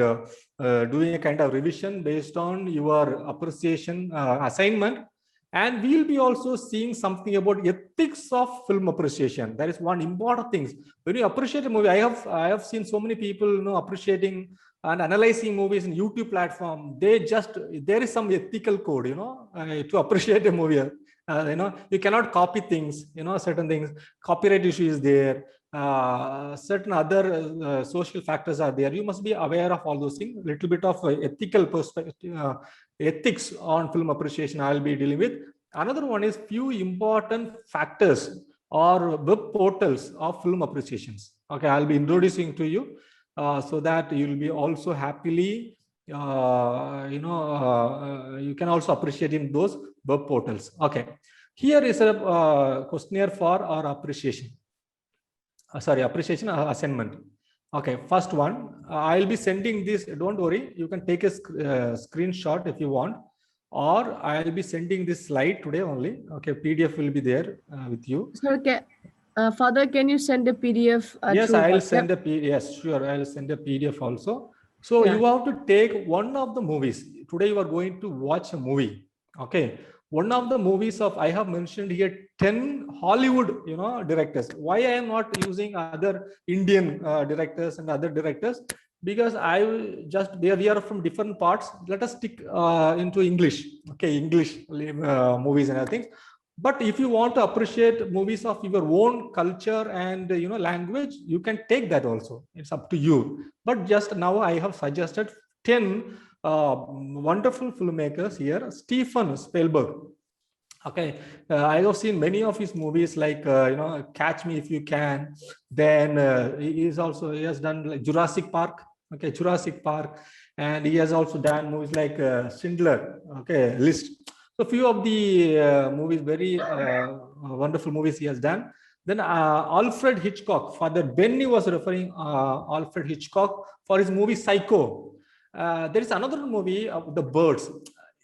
doing a kind of revision based on your appreciation assignment. And we'll be also seeing something about ethics of film appreciation. That is one important thing. When you appreciate a movie, I have seen so many people appreciating and analyzing movies in YouTube platform. There is some ethical code, to appreciate a movie. You cannot copy things, certain things, copyright issue is there, certain other social factors are there. You must be aware of all those things. Little bit of ethical perspective, ethics on film appreciation I'll be dealing with. Another one is few important factors or web portals of film appreciations. Okay, I'll be introducing to you so that you'll be also happily, you can also appreciate in those web portals. Okay, here is a questionnaire for our appreciation. Appreciation assignment. Okay, first one, I'll be sending this. Don't worry, you can take a screenshot if you want, or I'll be sending this slide today only. Okay, PDF will be there with you. Sir, Father, can you send a PDF? Yes, I'll send a PDF. Yes, sure, I'll send a PDF also. So you have to take one of the movies. Today you are going to watch a movie. Okay, one of the movies of, I have mentioned here 10 Hollywood directors. Why I am not using other Indian directors and other directors? Because we are from different parts. Let us stick into English. Okay, English movies and other things. But if you want to appreciate movies of your own culture and language, you can take that also. It's up to you. But just now I have suggested 10 wonderful filmmakers here. Steven Spielberg. Okay, I have seen many of his movies like Catch Me If You Can. Then he has done like Jurassic Park. Okay, Jurassic Park, and he has also done movies like Schindler. Okay, List. So few of the movies, very wonderful movies he has done. Then Alfred Hitchcock. Father Benny was referring Alfred Hitchcock for his movie Psycho. There is another movie of the birds.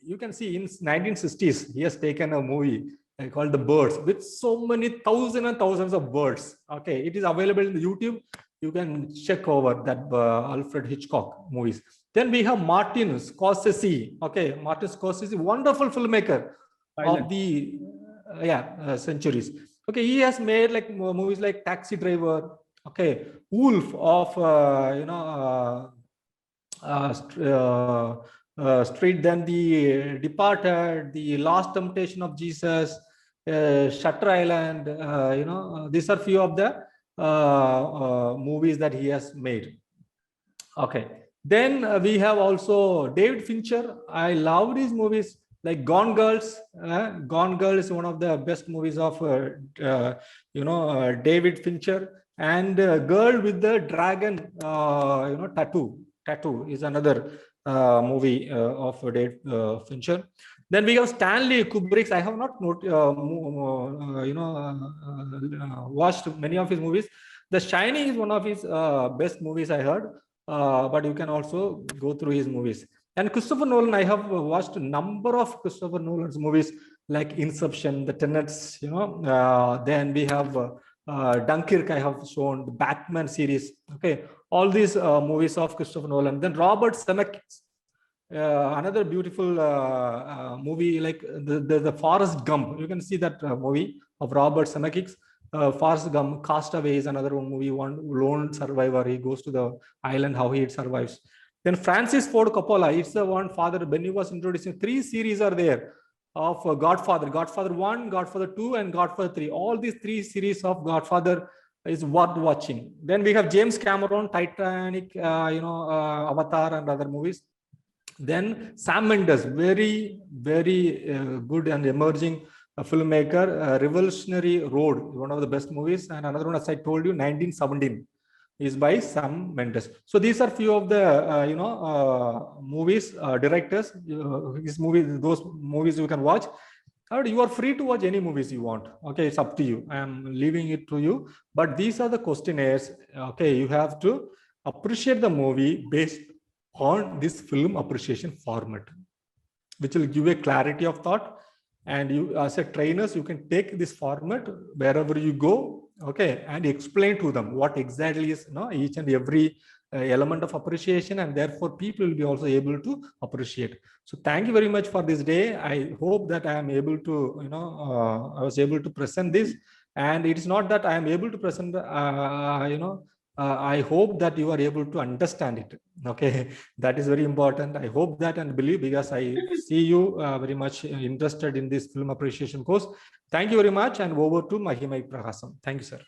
You can see in 1960s, he has taken a movie called The Birds with so many thousands and thousands of birds. Okay, it is available in the YouTube. You can check over that Alfred Hitchcock movies. Then we have Martin Scorsese. Okay, Martin Scorsese, wonderful filmmaker of the centuries. Okay, he has made like movies like Taxi Driver. Okay, Wolf of Street, then The Departed, The Last Temptation of Jesus, Shutter Island. These are few of the movies that he has made. Okay, then we have also David Fincher. I love his movies. like Gone Girls. Gone Girl is one of the best movies of David Fincher, and Girl with the Dragon tattoo is another movie of David Fincher. Then we have Stanley Kubrick's. I have not watched many of his movies. The Shining is one of his best movies, I heard, but you can also go through his movies. And Christopher Nolan, I have watched a number of Christopher Nolan's movies like Inception, The Tenets, then we have Dunkirk, I have shown, the Batman series. Okay, all these movies of Christopher Nolan. Then Robert Zemeckis, another beautiful movie like the Forrest Gump. You can see that movie of Robert Zemeckis. Forrest Gump, Castaway is another movie, one lone survivor. He goes to the island, how he survives. Then Francis Ford Coppola, it's the one father when he was introducing. 3 series are there of Godfather, Godfather 1, Godfather 2, and Godfather 3. All these 3 series of Godfather is worth watching. Then we have James Cameron, Titanic, Avatar, and other movies. Then Sam Mendes, very, very good and emerging filmmaker. Revolutionary Road, one of the best movies. And another one, as I told you, 1917 is by Sam Mendes. So these are few of the movies, directors. Those movies you can watch. You are free to watch any movies you want. Okay, it's up to you. I am leaving it to you. But these are the questionnaires. Okay, you have to appreciate the movie based on this film appreciation format, which will give a clarity of thought. And you, as a trainers, you can take this format wherever you go, okay, and explain to them what exactly is each and every element of appreciation, and therefore people will be also able to appreciate. So thank you very much for this day. I hope that I am able to, I was able to present this, and it is not that I am able to present, I hope that you are able to understand it. Okay, that is very important. I hope that and believe, because I see you very much interested in this film appreciation course. Thank you very much, and over to Mahimai Prahasam. Thank you, sir.